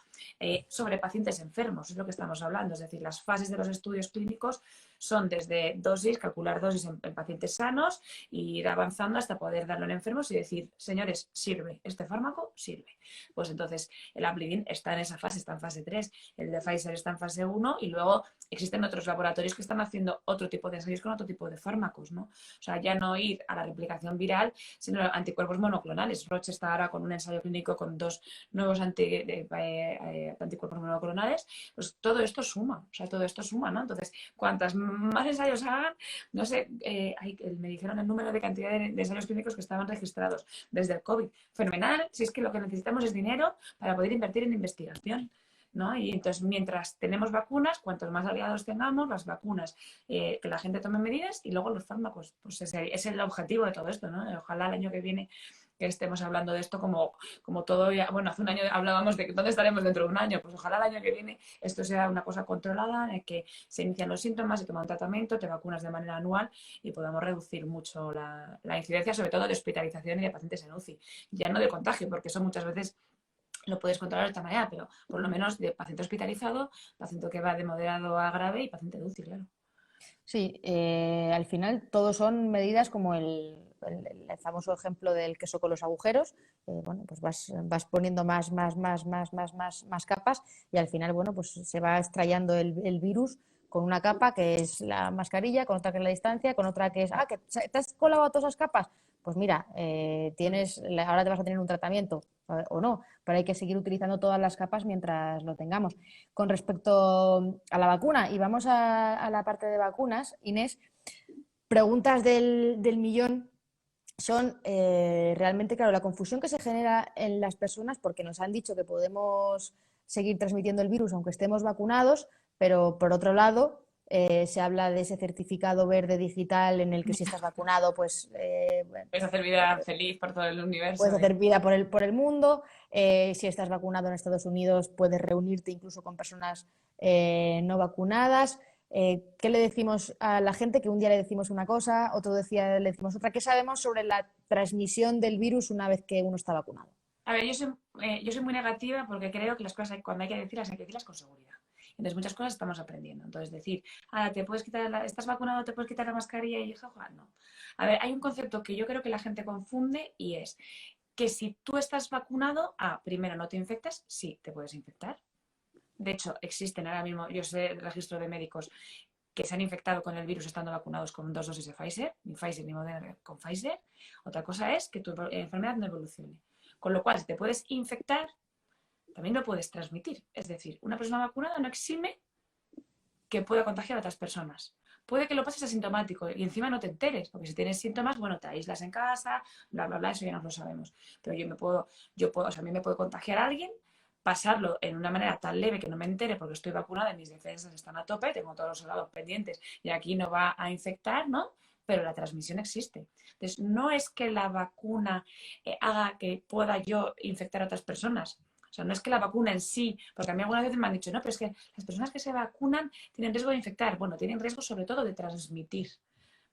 sobre pacientes enfermos, es lo que estamos hablando. Es decir, las fases de los estudios clínicos son desde dosis, calcular dosis en pacientes sanos e ir avanzando hasta poder darlo en enfermos y decir, señores, sirve, este fármaco sirve. Pues entonces el Amplidin está en esa fase, está en fase 3, el de Pfizer está en fase 1 y luego existen otros laboratorios que están haciendo otro tipo de ensayos con otro tipo de fármacos, ¿no? O sea, ya no ir a la replicación viral, sino anticuerpos monoclonales. Roche está ahora con un ensayo clínico con 2 nuevos anticuerpos monoclonales, pues todo esto suma, o sea, todo esto suma, ¿no? Entonces, cuantas más ensayos hagan, no sé, me dijeron el número de cantidad de ensayos clínicos que estaban registrados desde el COVID. Fenomenal, si es que lo que necesitamos es dinero para poder invertir en investigación. ¿No? Y entonces, mientras tenemos vacunas, cuantos más aliados tengamos, las vacunas, que la gente tome medidas y luego los fármacos. Pues ese es el objetivo de todo esto, ¿no? Ojalá el año que viene que estemos hablando de esto como todo, bueno, hace un año hablábamos de dónde estaremos dentro de un año, pues ojalá el año que viene esto sea una cosa controlada, en el que se inician los síntomas, se toma un tratamiento, te vacunas de manera anual y podamos reducir mucho la incidencia, sobre todo de hospitalización y de pacientes en UCI. Ya no de contagio, porque eso muchas veces lo puedes controlar de esta manera, pero por lo menos de paciente hospitalizado, paciente que va de moderado a grave y paciente de UCI, claro. Sí, al final todos son medidas como el famoso ejemplo del queso con los agujeros. Bueno, pues vas poniendo más capas y al final, bueno, pues se va extrayendo el virus con una capa que es la mascarilla, con otra que es la distancia, con otra que es, que te has colado todas esas capas. Pues mira, ahora te vas a tener un tratamiento o no, pero hay que seguir utilizando todas las capas mientras lo tengamos. Con respecto a la vacuna, y vamos a la parte de vacunas, Inés, preguntas del millón son realmente, claro, la confusión que se genera en las personas porque nos han dicho que podemos seguir transmitiendo el virus aunque estemos vacunados, pero por otro lado se habla de ese certificado verde digital en el que si estás vacunado, pues Puedes hacer vida feliz por todo el universo. puedes hacer vida por el mundo. Si estás vacunado en Estados Unidos, puedes reunirte incluso con personas no vacunadas. ¿Qué le decimos a la gente? Que un día le decimos una cosa, otro día le decimos otra. ¿Qué sabemos sobre la transmisión del virus una vez que uno está vacunado? A ver, yo soy muy negativa porque creo que las cosas cuando hay que decirlas con seguridad. Entonces, muchas cosas estamos aprendiendo. Entonces, decir, te puedes quitar estás vacunado, te puedes quitar la mascarilla y jaja, no. A ver, hay un concepto que yo creo que la gente confunde y es que si tú estás vacunado, primero no te infectas, sí, te puedes infectar. De hecho, existen ahora mismo, yo sé, registro de médicos que se han infectado con el virus estando vacunados con 2 dosis de Pfizer, ni Pfizer ni Moderna con Pfizer. Otra cosa es que tu enfermedad no evolucione. Con lo cual, si te puedes infectar, también lo puedes transmitir. Es decir, una persona vacunada no exime que pueda contagiar a otras personas. Puede que lo pases asintomático y encima no te enteres, porque si tienes síntomas, bueno, te aíslas en casa, bla, bla, bla, eso ya no lo sabemos. Pero a mí me puede contagiar a alguien, pasarlo en una manera tan leve que no me entere porque estoy vacunada y mis defensas están a tope, tengo todos los soldados pendientes y aquí no va a infectar, ¿no? Pero la transmisión existe. Entonces, no es que la vacuna haga que pueda yo infectar a otras personas. O sea, no es que la vacuna en sí, porque a mí algunas veces me han dicho, no, pero es que las personas que se vacunan tienen riesgo de infectar. Bueno, tienen riesgo sobre todo de transmitir.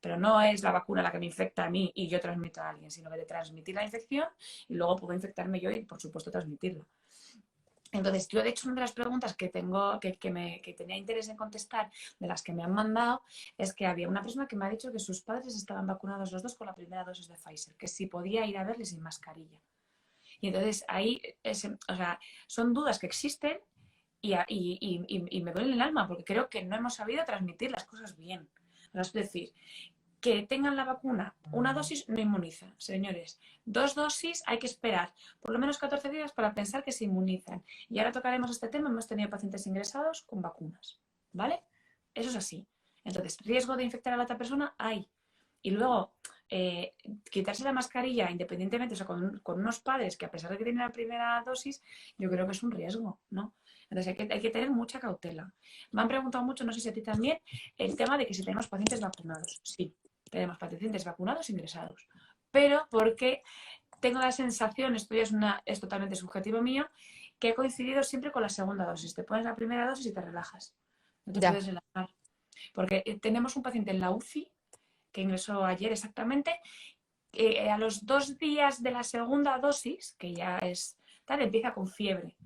Pero no es la vacuna la que me infecta a mí y yo transmito a alguien, sino que de transmitir la infección y luego puedo infectarme yo y, por supuesto, transmitirla. Entonces, yo de hecho una de las preguntas que tenía interés en contestar, de las que me han mandado, es que había una persona que me ha dicho que sus padres estaban vacunados los dos con la primera dosis de Pfizer, que si podía ir a verles sin mascarilla. Y entonces ahí, son dudas que existen y me duele el alma porque creo que no hemos sabido transmitir las cosas bien. Es decir, que tengan la vacuna, una dosis no inmuniza, señores. 2 dosis hay que esperar por lo menos 14 días para pensar que se inmunizan. Y ahora tocaremos este tema, hemos tenido pacientes ingresados con vacunas, ¿vale? Eso es así. Entonces, riesgo de infectar a la otra persona hay. Y luego, quitarse la mascarilla independientemente, o sea, con unos padres que a pesar de que tienen la primera dosis, yo creo que es un riesgo, ¿no? Entonces hay que tener mucha cautela. Me han preguntado mucho, no sé si a ti también, el tema de que si tenemos pacientes vacunados. Sí, tenemos pacientes vacunados ingresados. Pero porque tengo la sensación, esto ya es totalmente subjetivo mío, que he coincidido siempre con la segunda dosis. Te pones la primera dosis y te relajas. No te puedes relajar. Porque tenemos un paciente en la UCI que ingresó ayer exactamente, a los 2 días de la segunda dosis, que ya es tal, empieza con fiebre.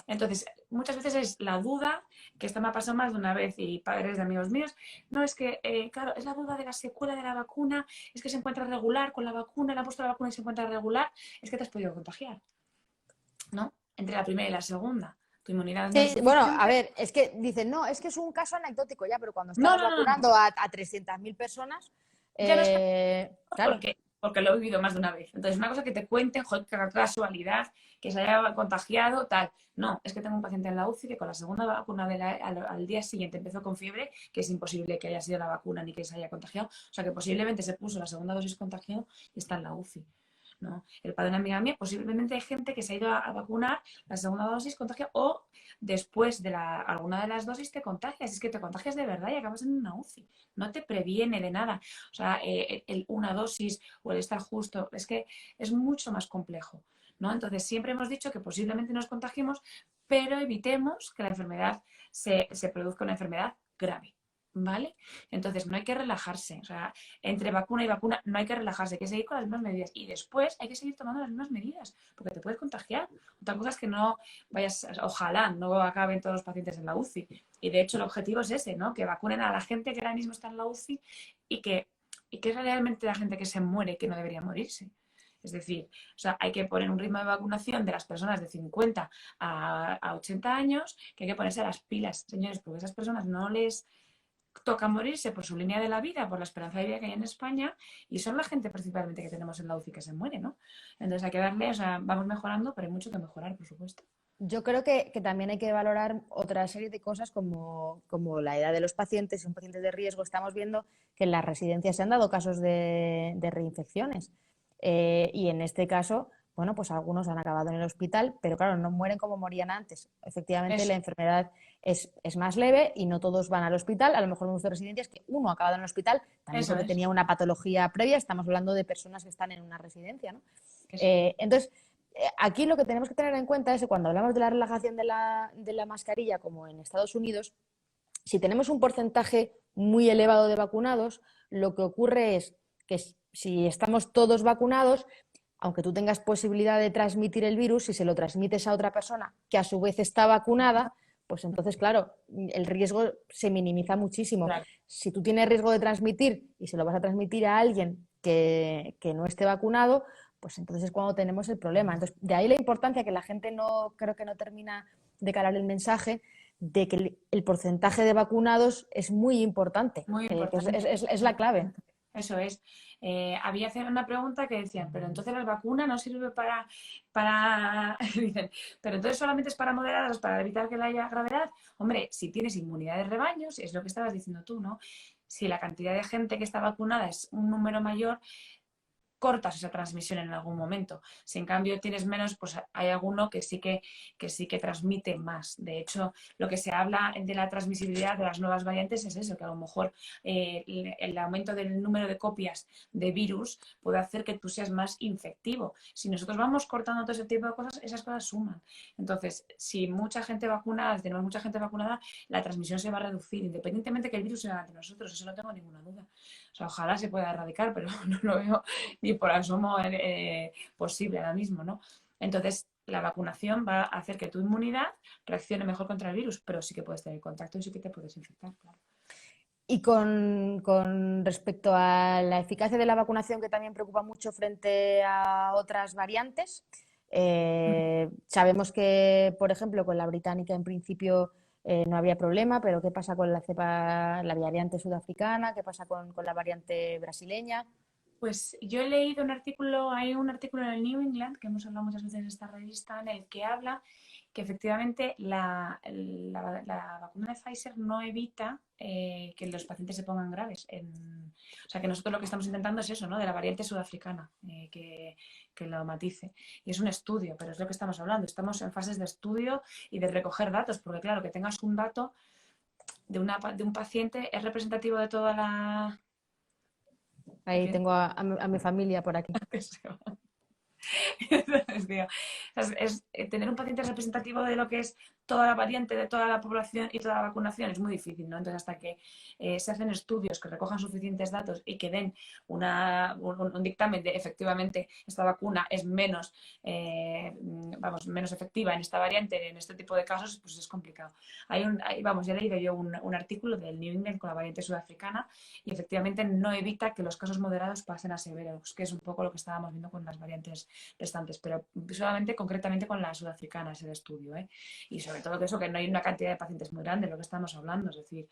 Entonces, muchas veces es la duda, que esto me ha pasado más de una vez y padres de amigos míos, no es que, claro, es la duda de la secuela de la vacuna, es que se encuentra regular con la vacuna, le han puesto la vacuna y se encuentra regular, es que te has podido contagiar, ¿no? Entre la primera y la segunda. Tu inmunidad no es Sí, bueno, a suficiente. ver, es que dicen, no, es que es un caso anecdótico ya, pero cuando No, estamos no, no, no, vacunando a 300.000 personas, ya no es claro. porque lo he vivido más de una vez. Entonces, una cosa que te cuenten, joder, qué casualidad, que se haya contagiado, tal. No, es que tengo un paciente en la UCI que con la segunda vacuna al día siguiente empezó con fiebre, que es imposible que haya sido la vacuna ni que se haya contagiado. O sea, que posiblemente se puso la segunda dosis contagiado y está en la UCI. ¿No? El padre de una amiga mía, posiblemente hay gente que se ha ido a vacunar la segunda dosis contagia o después de alguna de las dosis te contagias. Es que te contagias de verdad y acabas en una UCI. No te previene de nada. O sea, una dosis o el estar justo, es que es mucho más complejo. ¿No? Entonces, siempre hemos dicho que posiblemente nos contagiemos, pero evitemos que la enfermedad se produzca una enfermedad grave. ¿Vale? Entonces, no hay que relajarse. O sea, entre vacuna y vacuna no hay que relajarse, hay que seguir con las mismas medidas. Y después hay que seguir tomando las mismas medidas, porque te puedes contagiar. Otra cosa es que no vayas, ojalá no acaben todos los pacientes en la UCI. Y de hecho el objetivo es ese, ¿no? Que vacunen a la gente que ahora mismo está en la UCI y que es realmente la gente que se muere que no debería morirse. Es decir, o sea, hay que poner un ritmo de vacunación de las personas de 50 a 80 años, que hay que ponerse a las pilas, señores, porque a esas personas no les toca morirse por su línea de la vida, por la esperanza de vida que hay en España, y son la gente principalmente que tenemos en la UCI que se muere, ¿no? Entonces hay que darle, o sea, vamos mejorando, pero hay mucho que mejorar, por supuesto. Yo creo que también hay que valorar otra serie de cosas como la edad de los pacientes. Si son pacientes de riesgo, estamos viendo que en las residencias se han dado casos de reinfecciones. Y en este caso, bueno, pues algunos han acabado en el hospital, pero claro, no mueren como morían antes. Efectivamente, Eso, la enfermedad es más leve y no todos van al hospital. A lo mejor hemos de residencias que uno ha acabado en el hospital, también eso porque es, tenía una patología previa. Estamos hablando de personas que están en una residencia, ¿no? eso es. Entonces, aquí lo que tenemos que tener en cuenta es que cuando hablamos de la relajación de la mascarilla, como en Estados Unidos, si tenemos un porcentaje muy elevado de vacunados, lo que ocurre es que si estamos todos vacunados, aunque tú tengas posibilidad de transmitir el virus, si se lo transmites a otra persona que a su vez está vacunada, pues entonces, claro, el riesgo se minimiza muchísimo. Claro. Si tú tienes riesgo de transmitir y se lo vas a transmitir a alguien que no esté vacunado, pues entonces es cuando tenemos el problema. Entonces, de ahí la importancia que la gente no, creo que no termina de calar el mensaje de que el porcentaje de vacunados es muy importante, Muy que importante. es la clave. Eso es. Había una pregunta que decían, pero entonces la vacuna no sirve dicen, pero entonces solamente es para moderados, para evitar que haya gravedad. Hombre, si tienes inmunidad de rebaños, es lo que estabas diciendo tú, ¿no? Si la cantidad de gente que está vacunada es un número mayor, cortas esa transmisión en algún momento. Si en cambio tienes menos, pues hay alguno que sí que transmite más. De hecho, lo que se habla de la transmisibilidad de las nuevas variantes es eso, que a lo mejor el aumento del número de copias de virus puede hacer que tú seas más infectivo. Si nosotros vamos cortando todo ese tipo de cosas, esas cosas suman. Entonces, si mucha gente vacunada, tenemos mucha gente vacunada, la transmisión se va a reducir, independientemente que el virus sea entre nosotros, eso no tengo ninguna duda. O sea, ojalá se pueda erradicar, pero no lo veo ni por asomo posible ahora mismo, ¿no? Entonces, la vacunación va a hacer que tu inmunidad reaccione mejor contra el virus, pero sí que puedes tener contacto y sí que te puedes infectar, claro. Y con respecto a la eficacia de la vacunación, que también preocupa mucho frente a otras variantes, sabemos que, por ejemplo, con la británica en principio no había problema, pero ¿qué pasa con la variante sudafricana? ¿Qué pasa con la variante brasileña? Pues yo he leído un artículo, hay un artículo en el New England, que hemos hablado muchas veces en esta revista, en el que habla que efectivamente la vacuna de Pfizer no evita que los pacientes se pongan graves. O sea, que nosotros lo que estamos intentando es eso, ¿no? De la variante sudafricana, que lo matice. Y es un estudio, pero es lo que estamos hablando. Estamos en fases de estudio y de recoger datos, porque claro, que tengas un dato de un paciente es representativo de toda la... Ahí tengo a mi familia por aquí. Entonces, digo, tener un paciente representativo de lo que es toda la variante de toda la población y toda la vacunación es muy difícil, ¿no? Entonces, hasta que se hacen estudios que recojan suficientes datos y que den un dictamen de efectivamente esta vacuna es menos vamos, menos efectiva en esta variante, en este tipo de casos, pues es complicado. Vamos, ya he leído yo un artículo del New England con la variante sudafricana y efectivamente no evita que los casos moderados pasen a severos, que es un poco lo que estábamos viendo con las variantes restantes, pero solamente concretamente con la sudafricana es el estudio, ¿eh? Y sobre todo que eso, que no hay una cantidad de pacientes muy grande, lo que estamos hablando, es decir,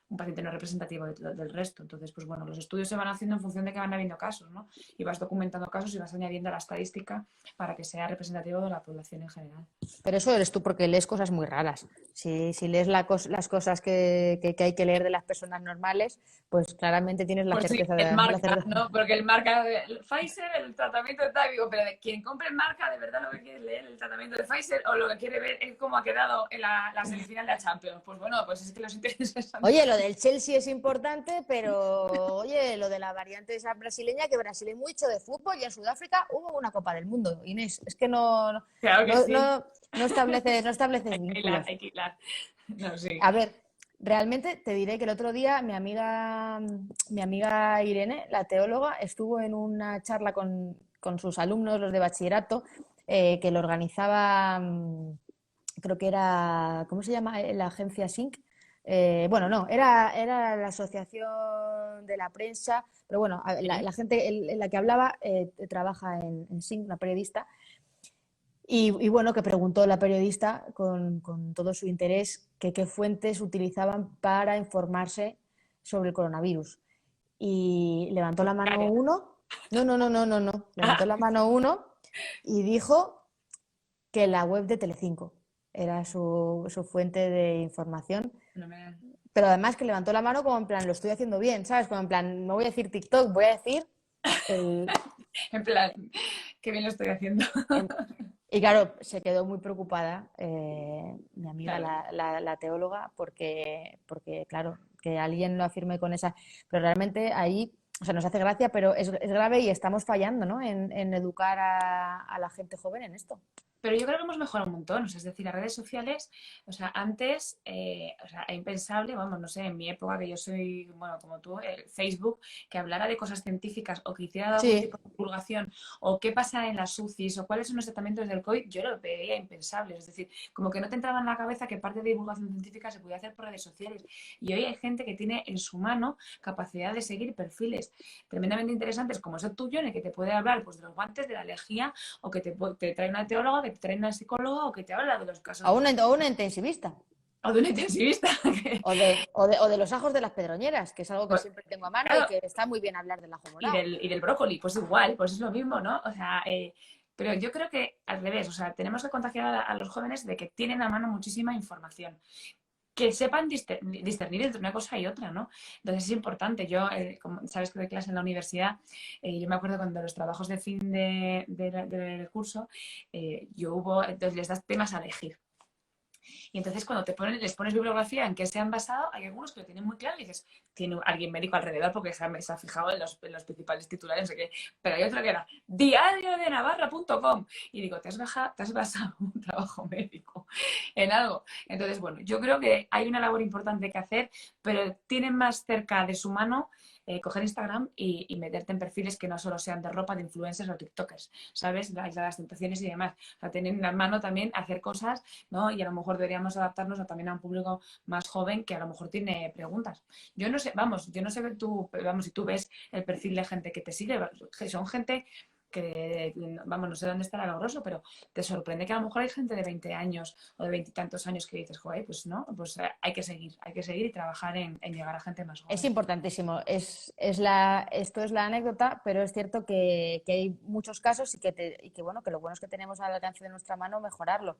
un paciente no representativo del resto. Entonces, pues bueno, los estudios se van haciendo en función de que van habiendo casos, ¿no? Y vas documentando casos y vas añadiendo a la estadística para que sea representativo de la población en general. Pero eso eres tú porque lees cosas muy raras. Si lees las cosas que hay que leer de las personas normales, pues claramente tienes la Pues sí, certeza de el la marca, certeza. ¿no? Porque el marca, el Pfizer, el tratamiento de tal, digo, pero de quien compre el marca, de verdad lo que quiere leer el tratamiento de Pfizer o lo que quiere ver es cómo ha quedado en la semifinal de la Champions. Pues bueno, pues es que los intereses son... Oye, lo del Chelsea es importante, pero oye, lo de la variante esa brasileña, que Brasil es mucho de fútbol y en Sudáfrica hubo una Copa del Mundo, Inés. Es que Claro que sí. no estableces Hay que hilar, vínculos. hay que hilar. No, sí. A ver, realmente te diré que el otro día mi amiga Irene, la teóloga, estuvo en una charla con sus alumnos, los de bachillerato, que lo organizaba, creo que era, ¿cómo se llama? La agencia SYNC. Bueno, no, era la asociación de la prensa, pero bueno, la gente en la que hablaba trabaja en SYNC, una periodista, y bueno, que preguntó la periodista con todo su interés que qué fuentes utilizaban para informarse sobre el coronavirus. Y levantó la mano uno, no, levantó la mano uno y dijo que la web de Telecinco era su fuente de información. Pero además que levantó la mano como en plan, lo estoy haciendo bien, ¿sabes? Como en plan, no voy a decir TikTok, voy a decir En plan, qué bien lo estoy haciendo. Y claro, se quedó muy preocupada mi amiga, Claro. la teóloga, porque, claro, que alguien lo afirme con esa... Pero realmente ahí, o sea, nos hace gracia, pero es grave y estamos fallando, ¿no? En educar a la gente joven en esto. Pero yo creo que hemos mejorado un montón, o sea, es decir, las redes sociales, o sea, antes, o sea, es impensable, vamos, no sé, en mi época, que yo soy, bueno, como tú, Facebook, que hablara de cosas científicas o que hiciera algún Sí, tipo de divulgación, o qué pasa en las UCIs, o cuáles son los tratamientos del COVID, yo lo veía impensable, es decir, como que no te entraba en la cabeza que parte de divulgación científica se podía hacer por redes sociales. Y hoy hay gente que tiene en su mano capacidad de seguir perfiles tremendamente interesantes, como es el tuyo, en el que te puede hablar pues, de los guantes, de la lejía, o que te trae una teóloga, que te trae una psicóloga o que te habla de los casos o una intensivista. o de un intensivista. O de los ajos de las pedroñeras, que es algo que Pues, siempre tengo a mano y claro, que está muy bien hablar del ajo y morado. del brócoli, pues igual, pues es lo mismo, ¿no? O sea, pero yo creo que al revés, o sea, tenemos que contagiar a los jóvenes de que tienen a mano muchísima información, que sepan discernir entre una cosa y otra, ¿no? Entonces es importante. Yo, como sabes que doy clase en la universidad, yo me acuerdo cuando los trabajos de fin del curso, entonces les das temas a elegir. Y entonces cuando les pones bibliografía en qué se han basado, hay algunos que lo tienen muy claro y dices, tiene alguien médico alrededor porque se ha fijado en los principales titulares, no sé qué. Pero hay otro que era diariodenavarra.com y digo, ¿te has basado un trabajo médico en algo? Entonces, bueno, yo creo que hay una labor importante que hacer, pero tienen más cerca de su mano coger Instagram y meterte en perfiles que no solo sean de ropa, de influencers o tiktokers, ¿sabes? Las tentaciones y demás. O sea, tener en la mano también hacer cosas, ¿no? Y a lo mejor deberíamos adaptarnos también a un público más joven que a lo mejor tiene preguntas. Yo no sé, vamos, yo no sé vamos, si tú ves el perfil de gente que te sigue, son gente que, vamos, no sé dónde estará lo grosso, pero te sorprende que a lo mejor hay gente de 20 años o de 20 y tantos años que dices, joder, pues no, pues hay que seguir y trabajar en llegar a gente más Es joven. importantísimo. Esto es la anécdota, pero es cierto que hay muchos casos bueno, que lo bueno es que tenemos al alcance de nuestra mano mejorarlo.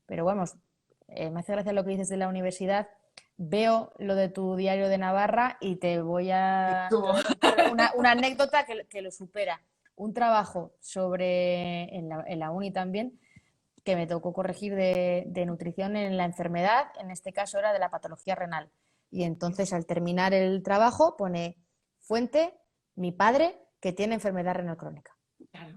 Pero vamos, me hace gracia lo que dices de la universidad. Veo lo de tu diario de Navarra y te te Tuvo. voy a contar una anécdota que lo supera. Un trabajo en la uni también, que me tocó corregir de nutrición en la enfermedad, en este caso era de la patología renal. Y entonces al terminar el trabajo pone fuente, mi padre, que tiene enfermedad renal crónica. Claro.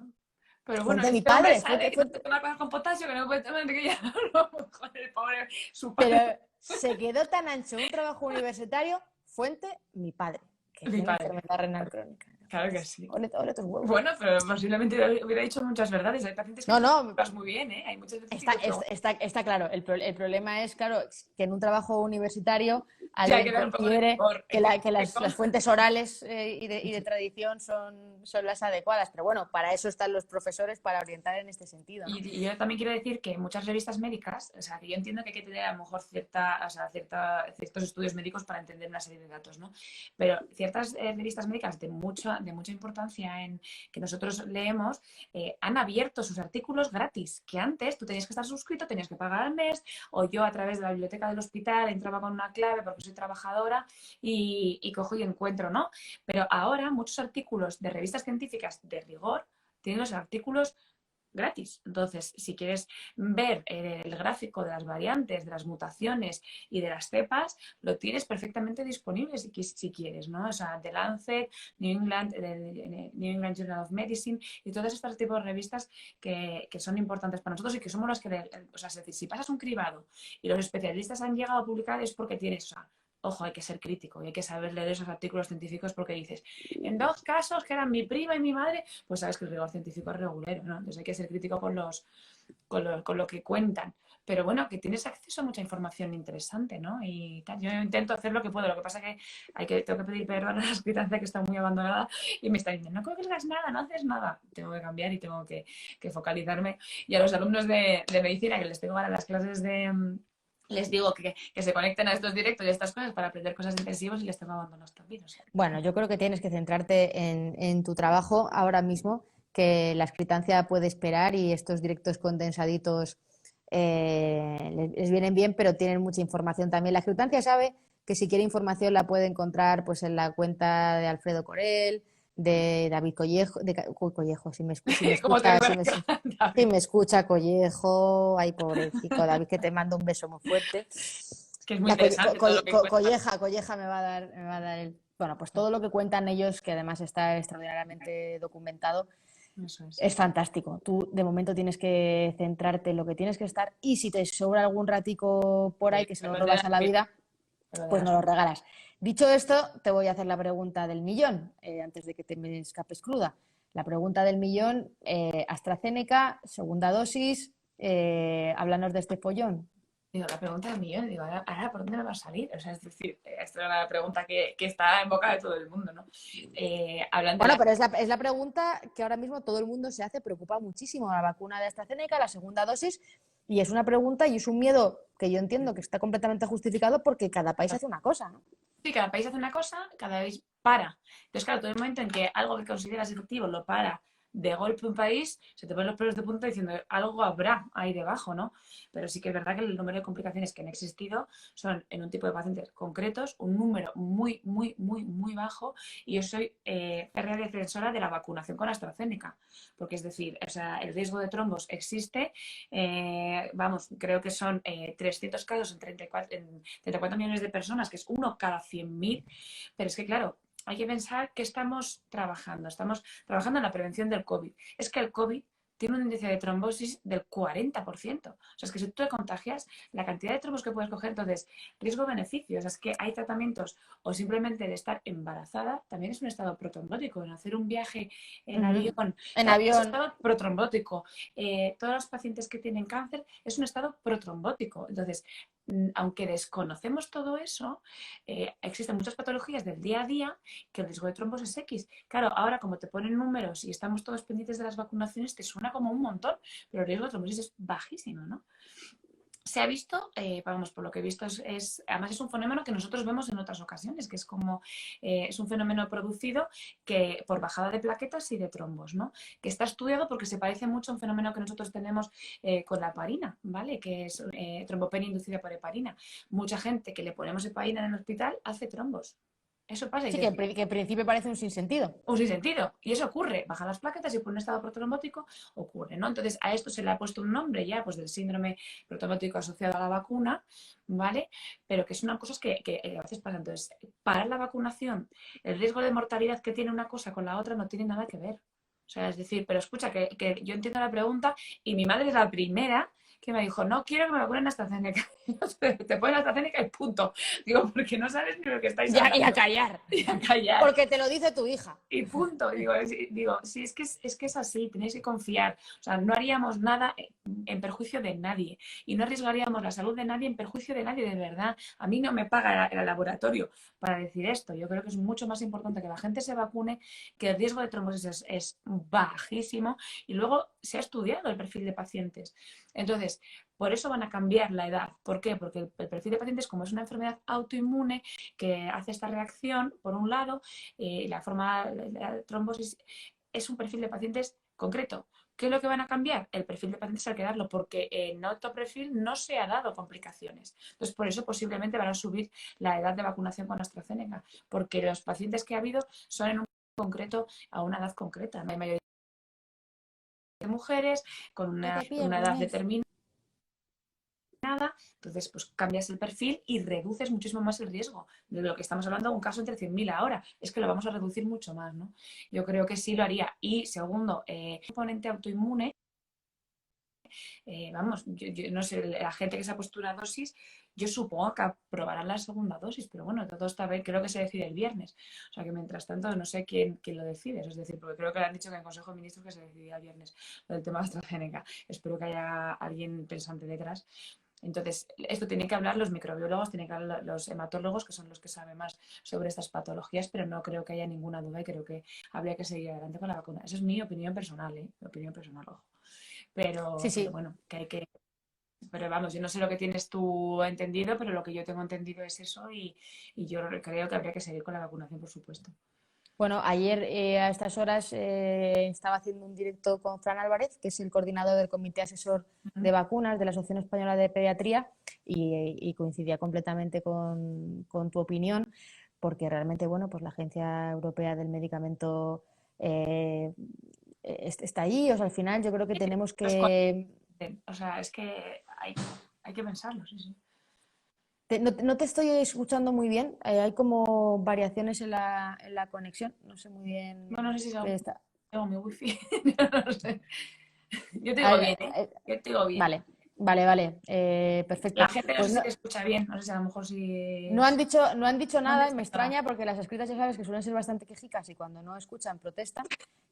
Pero bueno, Fuente, mi este hombre padre, sale que no te toma cosas con potasio, que no puede tomar, que ya no, joder, el pobre, su pero padre, se quedó tan ancho un trabajo universitario, fuente, mi padre, que mi tiene padre. enfermedad renal crónica. Claro que sí. Ole tus huevos. Bueno, pero posiblemente hubiera dicho muchas verdades. Hay pacientes que No, vas muy bien, ¿eh? Hay muchas veces que está claro. El problema es, claro, que en un trabajo universitario sí, hay alguien que dar un poco de considere rigor. que las fuentes orales y de tradición son las adecuadas. Pero bueno, para eso están los profesores, para orientar en este sentido, ¿no? Y yo también quiero decir que muchas revistas médicas, o sea, que yo entiendo que hay que tener a lo mejor ciertos estudios médicos para entender una serie de datos, ¿no? Pero ciertas revistas médicas de mucha importancia en que nosotros leemos han abierto sus artículos gratis, que antes tú tenías que estar suscrito, tenías que pagar al mes, o yo a través de la biblioteca del hospital entraba con una clave porque soy trabajadora y cojo y encuentro, ¿no? Pero ahora muchos artículos de revistas científicas de rigor tienen los artículos gratis. Entonces, si quieres ver el gráfico de las variantes, de las mutaciones y de las cepas, lo tienes perfectamente disponible si quieres, ¿no? O sea, The Lancet, New England Journal of Medicine y todas estas tipos de revistas que son importantes para nosotros y que somos las que, o sea, es decir, si pasas un cribado y los especialistas han llegado a publicar es porque tienes, o sea, ojo, hay que ser crítico y hay que saber leer esos artículos científicos porque dices, en 2 casos que eran mi prima y mi madre, pues sabes que el rigor científico es regulero, ¿no? Entonces hay que ser crítico con lo que cuentan. Pero bueno, que tienes acceso a mucha información interesante, ¿no? Y tal. Yo intento hacer lo que puedo. Lo que pasa es que tengo que pedir perdón a la escritancia que está muy abandonada y me está diciendo, no colgas nada, no haces nada. Tengo que cambiar y tengo que focalizarme. Y a los alumnos de medicina que les tengo ahora las clases les digo que se conecten a estos directos y a estas cosas para aprender cosas intensivas y les tengo abandonados también. O sea. Bueno, yo creo que tienes que centrarte en tu trabajo ahora mismo, que la escritancia puede esperar y estos directos condensaditos les vienen bien, pero tienen mucha información también. La escritancia sabe que si quiere información la puede encontrar pues en la cuenta de Alfredo Corel, de David Collejo, Collejo, si me ¿Cómo te escucha, si me escucha Collejo, ay pobrecito David, que te mando un beso muy fuerte. Que es muy interesante todo lo que Colleja me va a dar el... Bueno, pues todo lo que cuentan ellos, que además está extraordinariamente documentado, Eso es. es fantástico. Tú de momento tienes que centrarte en lo que tienes que estar y si te sobra algún ratico por ahí que se lo robas a la vida, pues no lo regalas. Dicho esto, te voy a hacer la pregunta del millón, antes de que te me escapes cruda. La pregunta del millón, AstraZeneca, segunda dosis, háblanos de este follón. Digo, la pregunta del millón, digo, ahora ¿por dónde me va a salir? O sea, es decir, esta es una pregunta que está en boca de todo el mundo, ¿no? Bueno, pero es la pregunta que ahora mismo todo el mundo se hace, preocupa muchísimo la vacuna de AstraZeneca, la segunda dosis, y es una pregunta y es un miedo que yo entiendo que está completamente justificado porque cada país hace una cosa, ¿no? Sí, cada país hace una cosa, cada país para. Entonces, claro, todo el momento en que algo que consideras efectivo lo para de golpe un país, se te ponen los pelos de punta diciendo algo habrá ahí debajo, ¿no? Pero sí que es verdad que el número de complicaciones que han existido son en un tipo de pacientes concretos, un número muy, muy, muy, muy bajo, y yo soy férrea defensora de la vacunación con AstraZeneca, porque es decir, o sea, el riesgo de trombos existe, vamos, creo que son 300 casos en 34 millones de personas, que es uno cada 100.000, pero es que claro, hay que pensar que estamos trabajando en la prevención del COVID. Es que el COVID tiene un índice de trombosis del 40%. O sea, es que si tú te contagias, la cantidad de trombos que puedes coger, entonces, riesgo-beneficio. O sea, es que hay tratamientos, o simplemente de estar embarazada, también es un estado protrombótico. En hacer un viaje en avión, en es un avión. estado protrombótico. Todos los pacientes que tienen cáncer es un estado protrombótico. Entonces, aunque desconocemos todo eso, existen muchas patologías del día a día que el riesgo de trombos es X. Claro, ahora como te ponen números y estamos todos pendientes de las vacunaciones, te suena como un montón, pero el riesgo de trombosis es bajísimo, ¿no? Se ha visto, vamos, por lo que he visto, además es un fenómeno que nosotros vemos en otras ocasiones, que es como, es un fenómeno producido que, por bajada de plaquetas y de trombos, ¿no? Que está estudiado porque se parece mucho a un fenómeno que nosotros tenemos con la heparina, ¿vale? Que es trombopenia inducida por heparina. Mucha gente que le ponemos heparina en el hospital hace trombos. Eso pasa. Sí, que en principio parece un sinsentido. Un sinsentido. Y eso ocurre. Bajan las plaquetas y por un estado protrombótico ocurre, ¿no? Entonces, a esto se le ha puesto un nombre ya, pues del síndrome protrombótico asociado a la vacuna, ¿vale? Pero que es una cosa que a veces pasa. Entonces, para la vacunación, el riesgo de mortalidad que tiene una cosa con la otra no tiene nada que ver. O sea, es decir, pero escucha, que yo entiendo la pregunta y mi madre es la primera que me dijo, no quiero que me vacunen AstraZeneca. Te ponen AstraZeneca y punto. Digo, porque no sabes ni lo que estáis hablando. Y a callar. Y a callar. Porque te lo dice tu hija. Y punto. Digo, sí, es que es así, tenéis que confiar. O sea, no haríamos nada en perjuicio de nadie. Y no arriesgaríamos la salud de nadie en perjuicio de nadie, de verdad. A mí no me paga el laboratorio para decir esto. Yo creo que es mucho más importante que la gente se vacune, que el riesgo de trombosis es bajísimo. Y luego se ha estudiado el perfil de pacientes. Entonces, por eso van a cambiar la edad. ¿Por qué? Porque el perfil de pacientes, como es una enfermedad autoinmune que hace esta reacción, por un lado, la forma de trombosis es un perfil de pacientes concreto. ¿Qué es lo que van a cambiar? El perfil de pacientes hay que darlo, porque en otro perfil no se ha dado complicaciones. Entonces, por eso posiblemente van a subir la edad de vacunación con AstraZeneca, porque los pacientes que ha habido son en un concreto a una edad concreta. No hay mayoría de mujeres con una edad determinada. Entonces, pues cambias el perfil y reduces muchísimo más el riesgo. De lo que estamos hablando, un caso entre 100.000 ahora, es que lo vamos a reducir mucho más, ¿no? Yo creo que sí lo haría. Y segundo, componente autoinmune, vamos, yo no sé, la gente que se ha puesto una dosis, yo supongo que aprobarán la segunda dosis, pero bueno, todo está bien, creo que se decide el viernes. O sea que mientras tanto no sé quién lo decide, es decir, porque creo que le han dicho que en el Consejo de Ministros que se decidía el viernes lo del tema de AstraZeneca. Espero que haya alguien pensante detrás. Entonces, esto tienen que hablar los microbiólogos, tienen que hablar los hematólogos, que son los que saben más sobre estas patologías, pero no creo que haya ninguna duda y creo que habría que seguir adelante con la vacuna. Esa es mi opinión personal, ¿eh? Mi opinión personal, ojo. Sí, Pero sí. bueno, que hay que... Pero vamos, yo no sé lo que tienes tú entendido, pero lo que yo tengo entendido es eso y yo creo que habría que seguir con la vacunación, por supuesto. Bueno, ayer a estas horas estaba haciendo un directo con Fran Álvarez, que es el coordinador del Comité Asesor de Vacunas de la Asociación Española de Pediatría, y coincidía completamente con tu opinión, porque realmente, bueno, pues la Agencia Europea del Medicamento está ahí. O sea, al final yo creo que tenemos que... O sea, es que hay que pensarlo, sí, sí. No te estoy escuchando muy bien, hay como variaciones en la conexión, no sé muy bien. Bueno, no sé si es Está... algo mi wifi, no sé. Yo te A digo ver, bien, ¿eh? Yo te digo bien. vale, vale, perfecto. La gente no Pues sé si no, te escucha bien, no sé si a lo mejor si no han dicho no han nada y dicho me nada. extraña porque las escritas ya sabes que suelen ser bastante quejicas y cuando no escuchan protestan.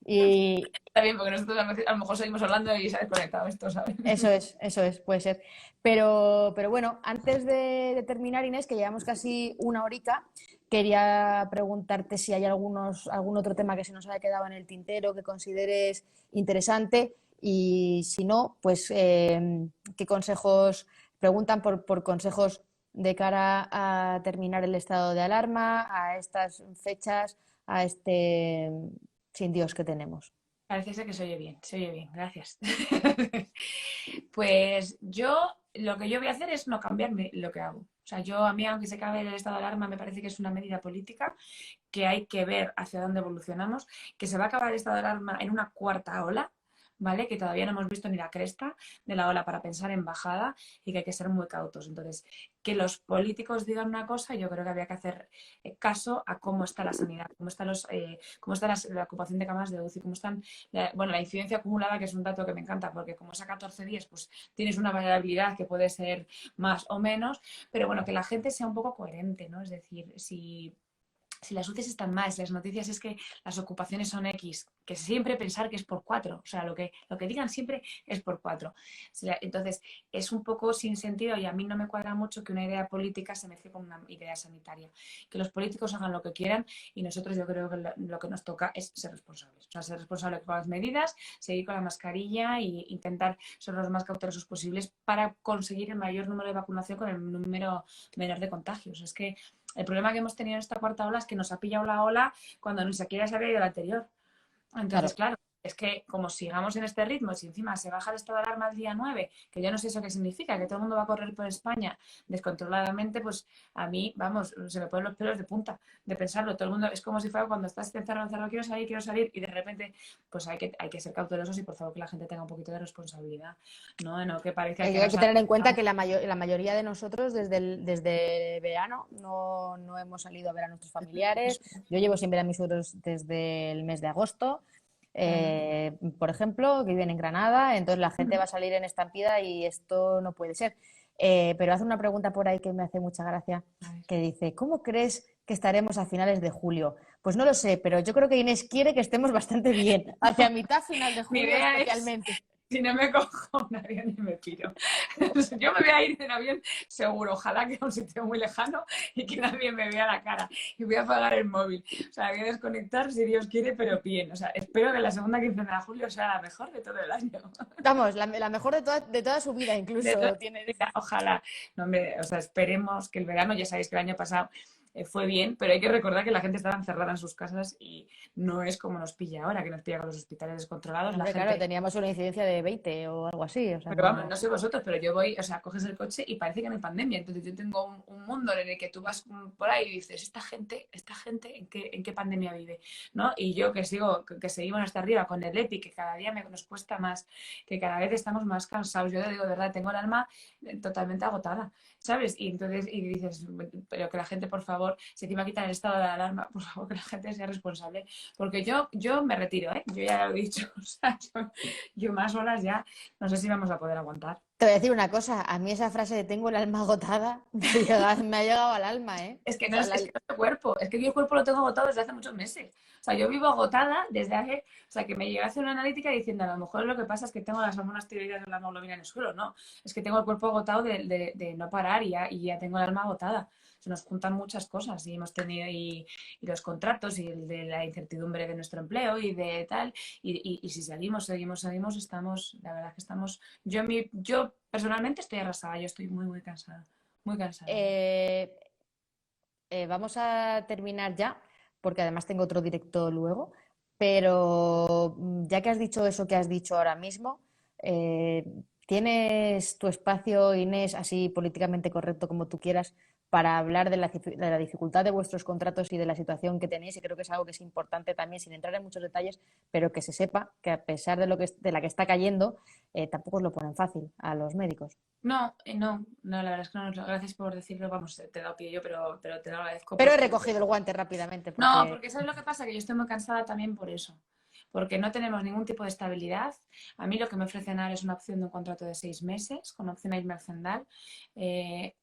Y Está bien, porque nosotros a lo mejor seguimos hablando y se ha desconectado esto, ¿sabes? eso es, puede ser. Pero bueno, antes de terminar, Inés, que llevamos casi una horica, quería preguntarte si hay algún otro tema que se nos haya quedado en el tintero que consideres interesante y si no, pues qué consejos, preguntan por consejos de cara a terminar el estado de alarma, a estas fechas, a este sin Dios que tenemos. Parece ser que se oye bien, gracias. Pues yo, lo que yo voy a hacer es no cambiarme lo que hago. O sea, yo a mí, aunque se acabe el estado de alarma, me parece que es una medida política, que hay que ver hacia dónde evolucionamos, que se va a acabar el estado de alarma en una cuarta ola, ¿vale? Que todavía no hemos visto ni la cresta de la ola para pensar en bajada y que hay que ser muy cautos. Entonces, que los políticos digan una cosa, yo creo que habría que hacer caso a cómo está la sanidad, cómo está la ocupación de camas de UCI, cómo están, bueno, la incidencia acumulada, que es un dato que me encanta, porque como es a 14 días, pues tienes una variabilidad que puede ser más o menos, pero bueno, que la gente sea un poco coherente, ¿no? Es decir, si las UCIs están mal, si las noticias es que las ocupaciones son X, que siempre pensar que es por 4, o sea, lo que digan siempre es por 4. Entonces, es un poco sin sentido y a mí no me cuadra mucho que una idea política se mezcle con una idea sanitaria. Que los políticos hagan lo que quieran y nosotros yo creo que lo que nos toca es ser responsables. O sea, ser responsables con las medidas, seguir con la mascarilla e intentar ser los más cautelosos posibles para conseguir el mayor número de vacunación con el número menor de contagios. Es que el problema que hemos tenido en esta cuarta ola es que nos ha pillado la ola cuando ni siquiera se había ido la anterior. Entonces, Claro. claro, es que como sigamos en este ritmo, si encima se baja el estado de alarma el día 9, que yo no sé eso qué significa, que todo el mundo va a correr por España descontroladamente, pues a mí, vamos, se me ponen los pelos de punta de pensarlo. Todo el mundo es como si fuera cuando estás encerrado, quiero salir, y de repente, pues hay que ser cautelosos y por favor que la gente tenga un poquito de responsabilidad, ¿no? No que parezca que Hay nos que ha... tener en cuenta que la mayoría de nosotros desde verano no hemos salido a ver a nuestros familiares. Yo llevo sin ver a mis suegros desde el mes de agosto por ejemplo, que viven en Granada, entonces la gente va a salir en estampida y esto no puede ser. Pero hace una pregunta por ahí que me hace mucha gracia, A ver. que dice, ¿cómo crees que estaremos a finales de julio? Pues no lo sé, pero yo creo que Inés quiere que estemos bastante bien, hacia mitad final de Mi julio idea es, especialmente. si no me cojo un avión y me piro. Yo me voy a ir en avión seguro, ojalá que a un sitio muy lejano y que nadie me vea la cara. Y voy a apagar el móvil. O sea, voy a desconectar si Dios quiere, pero bien. O sea, espero que la segunda quincena de julio sea la mejor de todo el año. Vamos, la mejor de toda su vida De todo, incluso tiene. ojalá. No, hombre, o sea, esperemos que el verano, ya sabéis que el año pasado fue bien, pero hay que recordar que la gente estaba encerrada en sus casas y no es como nos pilla ahora, que nos pilla con los hospitales descontrolados. La Hombre, claro, gente. teníamos una incidencia de 20 o algo así, o sea, Pero vamos, no. no sé vosotros, pero yo voy, o sea, coges el coche y parece que no hay pandemia. Entonces yo tengo un mundo en el que tú vas por ahí y dices, esta gente, ¿en qué pandemia vive? ¿No? Y yo que sigo, que seguimos hasta arriba con el EPI, que cada día nos cuesta más, que cada vez estamos más cansados. Yo te digo, de verdad, tengo el alma totalmente agotada, ¿sabes? Y entonces, y dices, pero que la gente, por favor, si encima quitan el estado de alarma, por favor, que la gente sea responsable. Porque yo me retiro, ¿eh? Yo ya lo he dicho, o sea, yo más horas ya no sé si vamos a poder aguantar. Te voy a decir una cosa, a mí esa frase de tengo el alma agotada me ha llegado al alma, ¿eh? Es que O no sea, es que no es el cuerpo, es que yo el cuerpo lo tengo agotado desde hace muchos meses. O sea, yo vivo agotada desde hace, o sea, que me llegué a hacer una analítica diciendo, a lo mejor lo que pasa es que tengo las hormonas tiroides de la hemoglobina en el suelo, no, es que tengo el cuerpo agotado de no parar y ya tengo el alma agotada. Se nos juntan muchas cosas y hemos tenido y los contratos y el de la incertidumbre de nuestro empleo y de tal, y si seguimos, estamos, la verdad que estamos, yo personalmente estoy arrasada, yo estoy muy cansada ya. eh, vamos a terminar ya, porque además tengo otro directo luego, pero ya que has dicho eso que has dicho ahora mismo, eh, ¿tienes tu espacio, Inés, así políticamente correcto como tú quieras, para hablar de la dificultad de vuestros contratos y de la situación que tenéis? Y creo que es algo que es importante también, sin entrar en muchos detalles, pero que se sepa que a pesar de, de la que está cayendo, tampoco os lo ponen fácil a los médicos. No, la verdad es que no, gracias por decirlo, vamos, te he dado pie yo, pero te lo agradezco Pero he porque... recogido el guante rápidamente No, porque porque ¿sabes lo que pasa? Que yo estoy muy cansada también por eso, porque no tenemos ningún tipo de estabilidad. A mí lo que me ofrecen ahora es una opción de un contrato de 6 meses, con opción a irme al Zendal. Eh,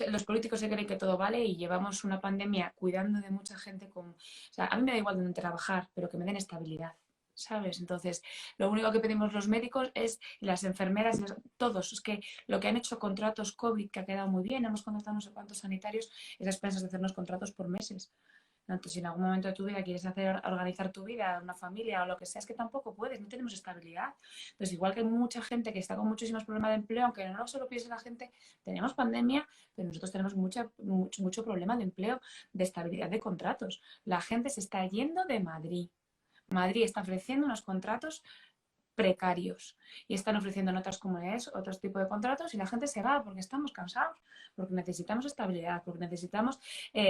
los políticos se creen que todo vale y llevamos una pandemia cuidando de mucha gente con... O sea, a mí me da igual dónde trabajar, pero que me den estabilidad. ¿Sabes? Entonces, lo único que pedimos los médicos es, las enfermeras, todos, es que lo que han hecho contratos COVID, que ha quedado muy bien, hemos contratado no sé cuántos sanitarios, es a expensas de hacernos contratos por meses. Entonces, si en algún momento de tu vida quieres organizar tu vida, una familia o lo que sea, es que tampoco puedes, no tenemos estabilidad. Entonces, igual que hay mucha gente que está con muchísimos problemas de empleo, aunque no solo piense la gente, tenemos pandemia, pero nosotros tenemos mucho problema de empleo, de estabilidad de contratos. La gente se está yendo de Madrid. Madrid está ofreciendo unos contratos precarios y están ofreciendo en otras comunidades otros tipos de contratos y la gente se va porque estamos cansados, porque necesitamos estabilidad, porque necesitamos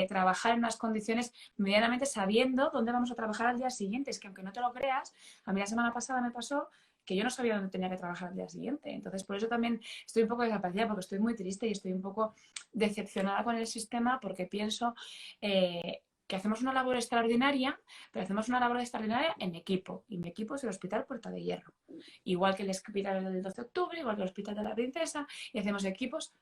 trabajar en unas condiciones medianamente sabiendo dónde vamos a trabajar al día siguiente. Es que aunque no te lo creas, a mí la semana pasada me pasó que yo no sabía dónde tenía que trabajar al día siguiente. Entonces, por eso también estoy un poco desaparecida, porque estoy muy triste y estoy un poco decepcionada con el sistema, porque pienso que hacemos una labor extraordinaria, pero hacemos una labor extraordinaria en equipo. Y mi equipo es el Hospital Puerta de Hierro. Igual que el Hospital del 12 de octubre, igual que el Hospital de la Princesa, y hacemos equipos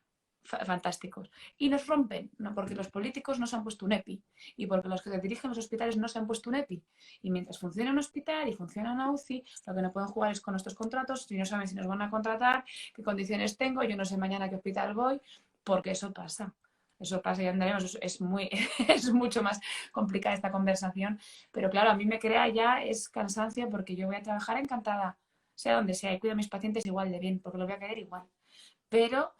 fantásticos. Y nos rompen, ¿no? Porque los políticos no se han puesto un EPI y porque los que dirigen los hospitales no se han puesto un EPI. Y mientras funciona un hospital y funciona una UCI, lo que no pueden jugar es con nuestros contratos, si no saben si nos van a contratar, qué condiciones tengo, yo no sé mañana a qué hospital voy, porque eso pasa. Eso pasa y andaremos, es, muy, es mucho más complicada esta conversación, pero claro, a mí me crea ya es cansancio porque yo voy a trabajar encantada, sea donde sea, y cuido a mis pacientes igual de bien, porque lo voy a querer igual. Pero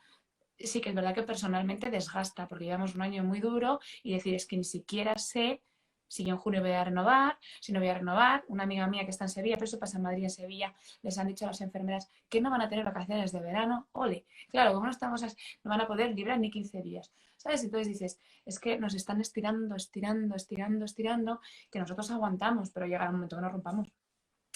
sí que es verdad que personalmente desgasta, porque llevamos un año muy duro y decir, es que ni siquiera sé si yo en junio voy a renovar, si no voy a renovar. Una amiga mía que está en Sevilla, pero eso pasa en Madrid y en Sevilla, les han dicho a las enfermeras que no van a tener vacaciones de verano. Ole, claro, como no estamos, no van a poder librar ni 15 días. ¿Sabes? Entonces dices, es que nos están estirando, que nosotros aguantamos, pero llega un momento que nos rompamos.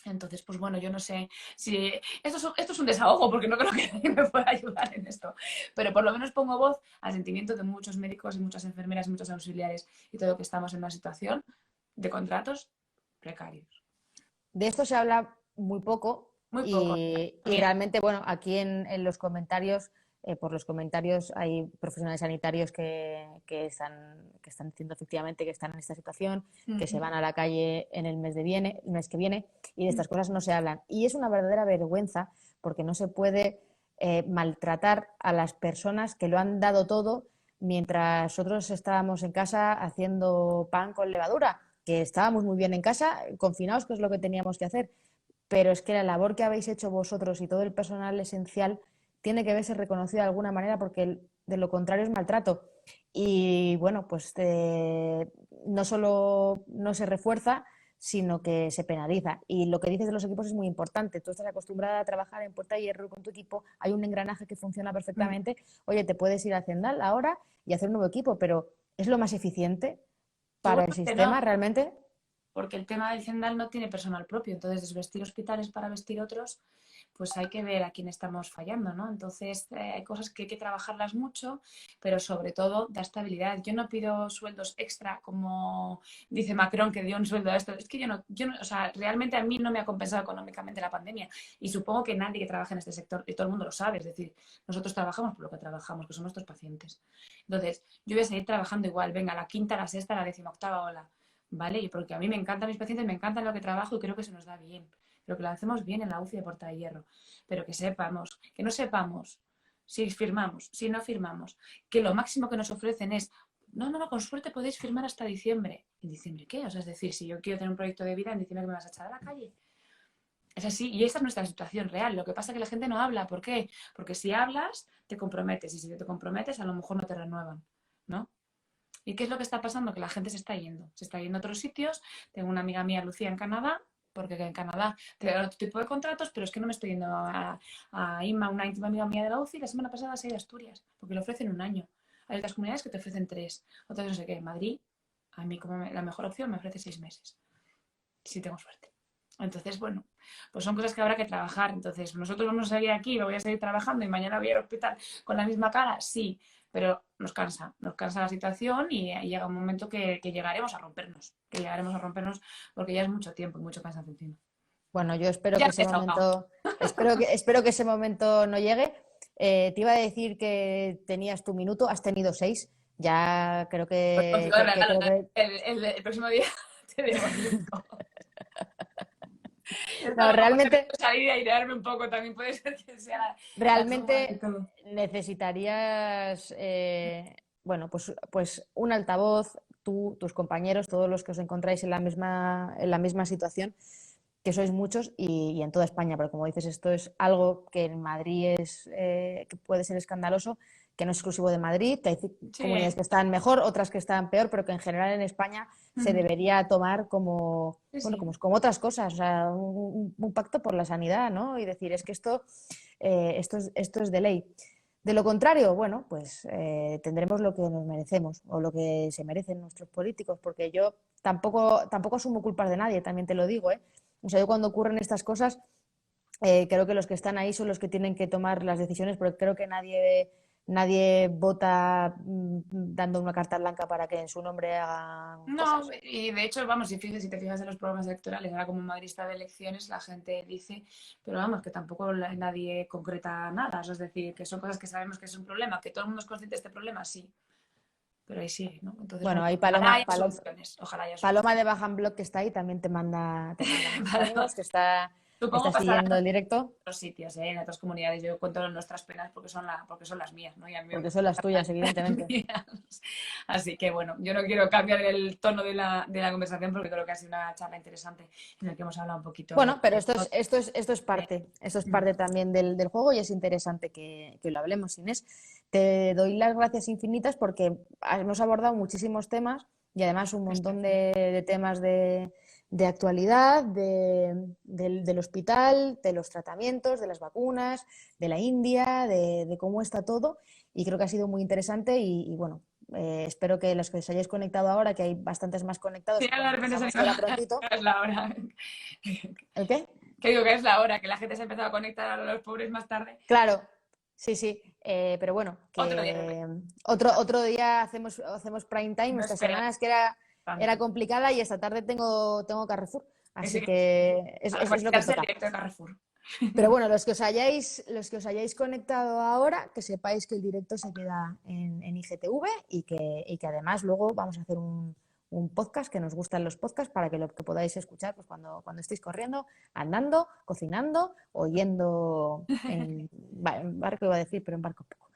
Entonces, pues bueno, yo no sé si esto es un desahogo porque no creo que nadie me pueda ayudar en esto, pero por lo menos pongo voz al sentimiento de muchos médicos y muchas enfermeras y muchos auxiliares y todo que estamos en una situación de contratos precarios. de esto se habla muy poco Muy poco. y realmente, bueno, aquí en los comentarios, por los comentarios hay profesionales sanitarios que están diciendo efectivamente que están en esta situación, que se van a la calle en el mes que viene, y de estas cosas no se hablan. Y es una verdadera vergüenza porque no se puede maltratar a las personas que lo han dado todo mientras nosotros estábamos en casa haciendo pan con levadura, que estábamos muy bien en casa, confinados, que es lo que teníamos que hacer. Pero es que la labor que habéis hecho vosotros y todo el personal esencial tiene que verse reconocido de alguna manera porque de lo contrario es maltrato. Y bueno, pues no solo no se refuerza, sino que se penaliza. Y lo que dices de los equipos es muy importante. Tú estás acostumbrada a trabajar en Puerta de Hierro con tu equipo, hay un engranaje que funciona perfectamente. Oye, te puedes ir a Zendal ahora y hacer un nuevo equipo, pero ¿es lo más eficiente para el Seguramente no, sistema realmente? porque el tema del Zendal no tiene personal propio, entonces desvestir hospitales para vestir otros, pues hay que ver a quién estamos fallando, ¿no? Entonces hay cosas que hay que trabajarlas mucho, pero sobre todo da estabilidad. Yo no pido sueldos extra como dice Macron que dio un sueldo a esto. Es que o sea, realmente a mí no me ha compensado económicamente la pandemia y supongo que nadie que trabaja en este sector, y todo el mundo lo sabe, es decir, nosotros trabajamos por lo que trabajamos, que son nuestros pacientes. Entonces, yo voy a seguir trabajando igual, venga, la quinta, la sexta, la 18ª ola. ¿Vale? Y porque a mí me encantan mis pacientes, me encanta lo que trabajo y creo que se nos da bien. Pero que lo hacemos bien en la UCI de Puerta de Hierro. Pero que sepamos, que no sepamos si firmamos, si no firmamos, que lo máximo que nos ofrecen es, no, con suerte podéis firmar hasta diciembre. ¿En diciembre qué? O sea, es decir, si yo quiero tener un proyecto de vida, en diciembre que me vas a echar a la calle. Es así, y esa es nuestra situación real. Lo que pasa es que la gente no habla. ¿Por qué? Porque si hablas, te comprometes. Y si te comprometes, a lo mejor no te renuevan, ¿no? ¿Y qué es lo que está pasando? Que la gente se está yendo. Se está yendo a otros sitios. Tengo una amiga mía, Lucía, en Canadá, porque en Canadá te dan otro tipo de contratos, pero es que no me estoy yendo a Inma, una íntima amiga mía de la UCI, la semana pasada se ha ido a Asturias, porque le ofrecen un año. Hay otras comunidades que te ofrecen 3, otras no sé qué. En Madrid, a mí como la mejor opción me ofrece 6 meses, si tengo suerte. Entonces, bueno, pues son cosas que habrá que trabajar. Entonces, nosotros vamos a seguir aquí, lo voy a seguir trabajando y mañana voy al hospital con la misma cara, sí, pero nos cansa la situación y llega un momento que llegaremos a rompernos porque ya es mucho tiempo y mucho cansancio encima. Bueno, yo espero Ya que me he ese desahogado. momento, espero que ese momento no llegue. Te iba a decir que tenías tu minuto, has tenido 6. Ya creo Pues consigo el regalo. creo que El próximo día te debo 5. Esto a no, lo mejor se me realmente, puede salir y airearme un poco. También puede ser que sea la suma de realmente todo. necesitarías, bueno, pues un altavoz, tú, tus compañeros, todos los que os encontráis en la misma situación, que sois muchos y en toda España, pero como dices, esto es algo que en Madrid que puede ser escandaloso, que no es exclusivo de Madrid, que hay Sí, comunidades que están mejor, otras que están peor, pero que en general en España se debería tomar como, sí, bueno, sí. como otras cosas, o sea, un pacto por la sanidad, ¿no? Y decir, es que esto es de ley. De lo contrario, bueno, pues tendremos lo que nos merecemos o lo que se merecen nuestros políticos, porque yo tampoco asumo culpas de nadie, también te lo digo, ¿eh? O sea, yo cuando ocurren estas cosas, creo que los que están ahí son los que tienen que tomar las decisiones, porque creo que nadie vota dando una carta blanca para que en su nombre hagan No, cosas. y de hecho, vamos, si te fijas en los programas electorales, ahora como en Madrid está de elecciones, la gente dice, pero vamos, que tampoco nadie concreta nada. O sea, es decir, que son cosas que sabemos que es un problema, que todo el mundo es consciente de este problema, sí, pero ahí sigue, ¿no? Entonces, Bueno, bueno, ahí ojalá haya soluciones, ojalá haya Paloma soluciones. de Bajan Block que está ahí también te manda muchos Para- ánimos, está Supongo pasará siguiendo el directo, otros sitios, ¿eh? En otras comunidades. Yo cuento nuestras penas porque son las mías, ¿no? Y a mí me porque son las encantan tuyas, las evidentemente. mías. Así que bueno, yo no quiero cambiar el tono de la conversación porque creo que ha sido una charla interesante en la que hemos hablado un poquito Bueno, pero de todo. esto es parte también del juego y es interesante que lo hablemos, Inés. Te doy las gracias infinitas porque hemos abordado muchísimos temas y además un montón de temas de actualidad, del hospital, de los tratamientos, de las vacunas, de la India, de cómo está todo y creo que ha sido muy interesante y bueno, espero que los que os hayáis conectado ahora, que hay bastantes más conectados, Sí, que de cuando repente se empezamos anima era prontito. es la hora. ¿El qué? Que digo que es la hora, que la gente se ha empezado a conectar a los pobres más tarde. Claro, sí, sí. Pero bueno, Otro día, que otro día hacemos prime time. no Esta esperemos semana es que era tanto. complicada y esta tarde tengo Carrefour. Así que es lo que Aprovecharse el toca. directo de Carrefour. Pero bueno, los que os hayáis conectado ahora, que sepáis que el directo se queda en IGTV y que además luego vamos a hacer un podcast, que nos gustan los podcasts, para que lo que podáis escuchar pues cuando estéis corriendo, andando, cocinando o yendo en barco, iba a decir, pero en barco poco.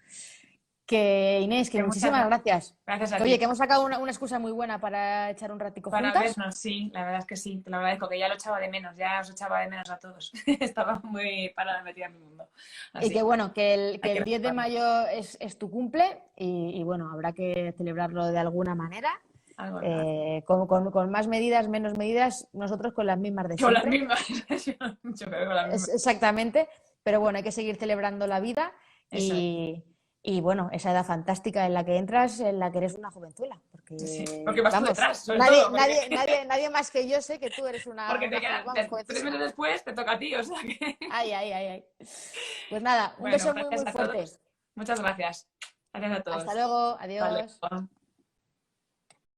Que Inés, que Muchas muchísimas gracias. gracias a Que, oye, ti. que hemos sacado una excusa muy buena para echar un ratico Para juntas. vernos, sí, la verdad es que sí, te lo agradezco, que ya lo echaba de menos, ya os echaba de menos a todos. Estaba muy parada metida en mi mundo. Y Así que bueno, que el, hay que que el 10 de recordarlo. mayo es tu cumple y bueno, habrá que celebrarlo de alguna manera, Algo habrá. con más medidas, menos medidas, nosotros con las mismas de Con las siempre. mismas, yo creo que con las mismas. Exactamente, pero bueno, hay que seguir celebrando la vida Eso es. y bueno, esa edad fantástica en la que entras, en la que eres una jovenzuela, Sí, porque porque vas tú vamos, detrás, sobre nadie, todo, porque, nadie, nadie, nadie más que yo sé que tú eres porque te vamos, quedan 3 meses jovencísima. después, te toca a ti, o sea que... Ay, ay, ay, ay. Pues nada, un Bueno, beso muy, gracias muy a fuerte. todos. Muchas gracias. Gracias a Hasta todos. luego, Hasta adiós. luego.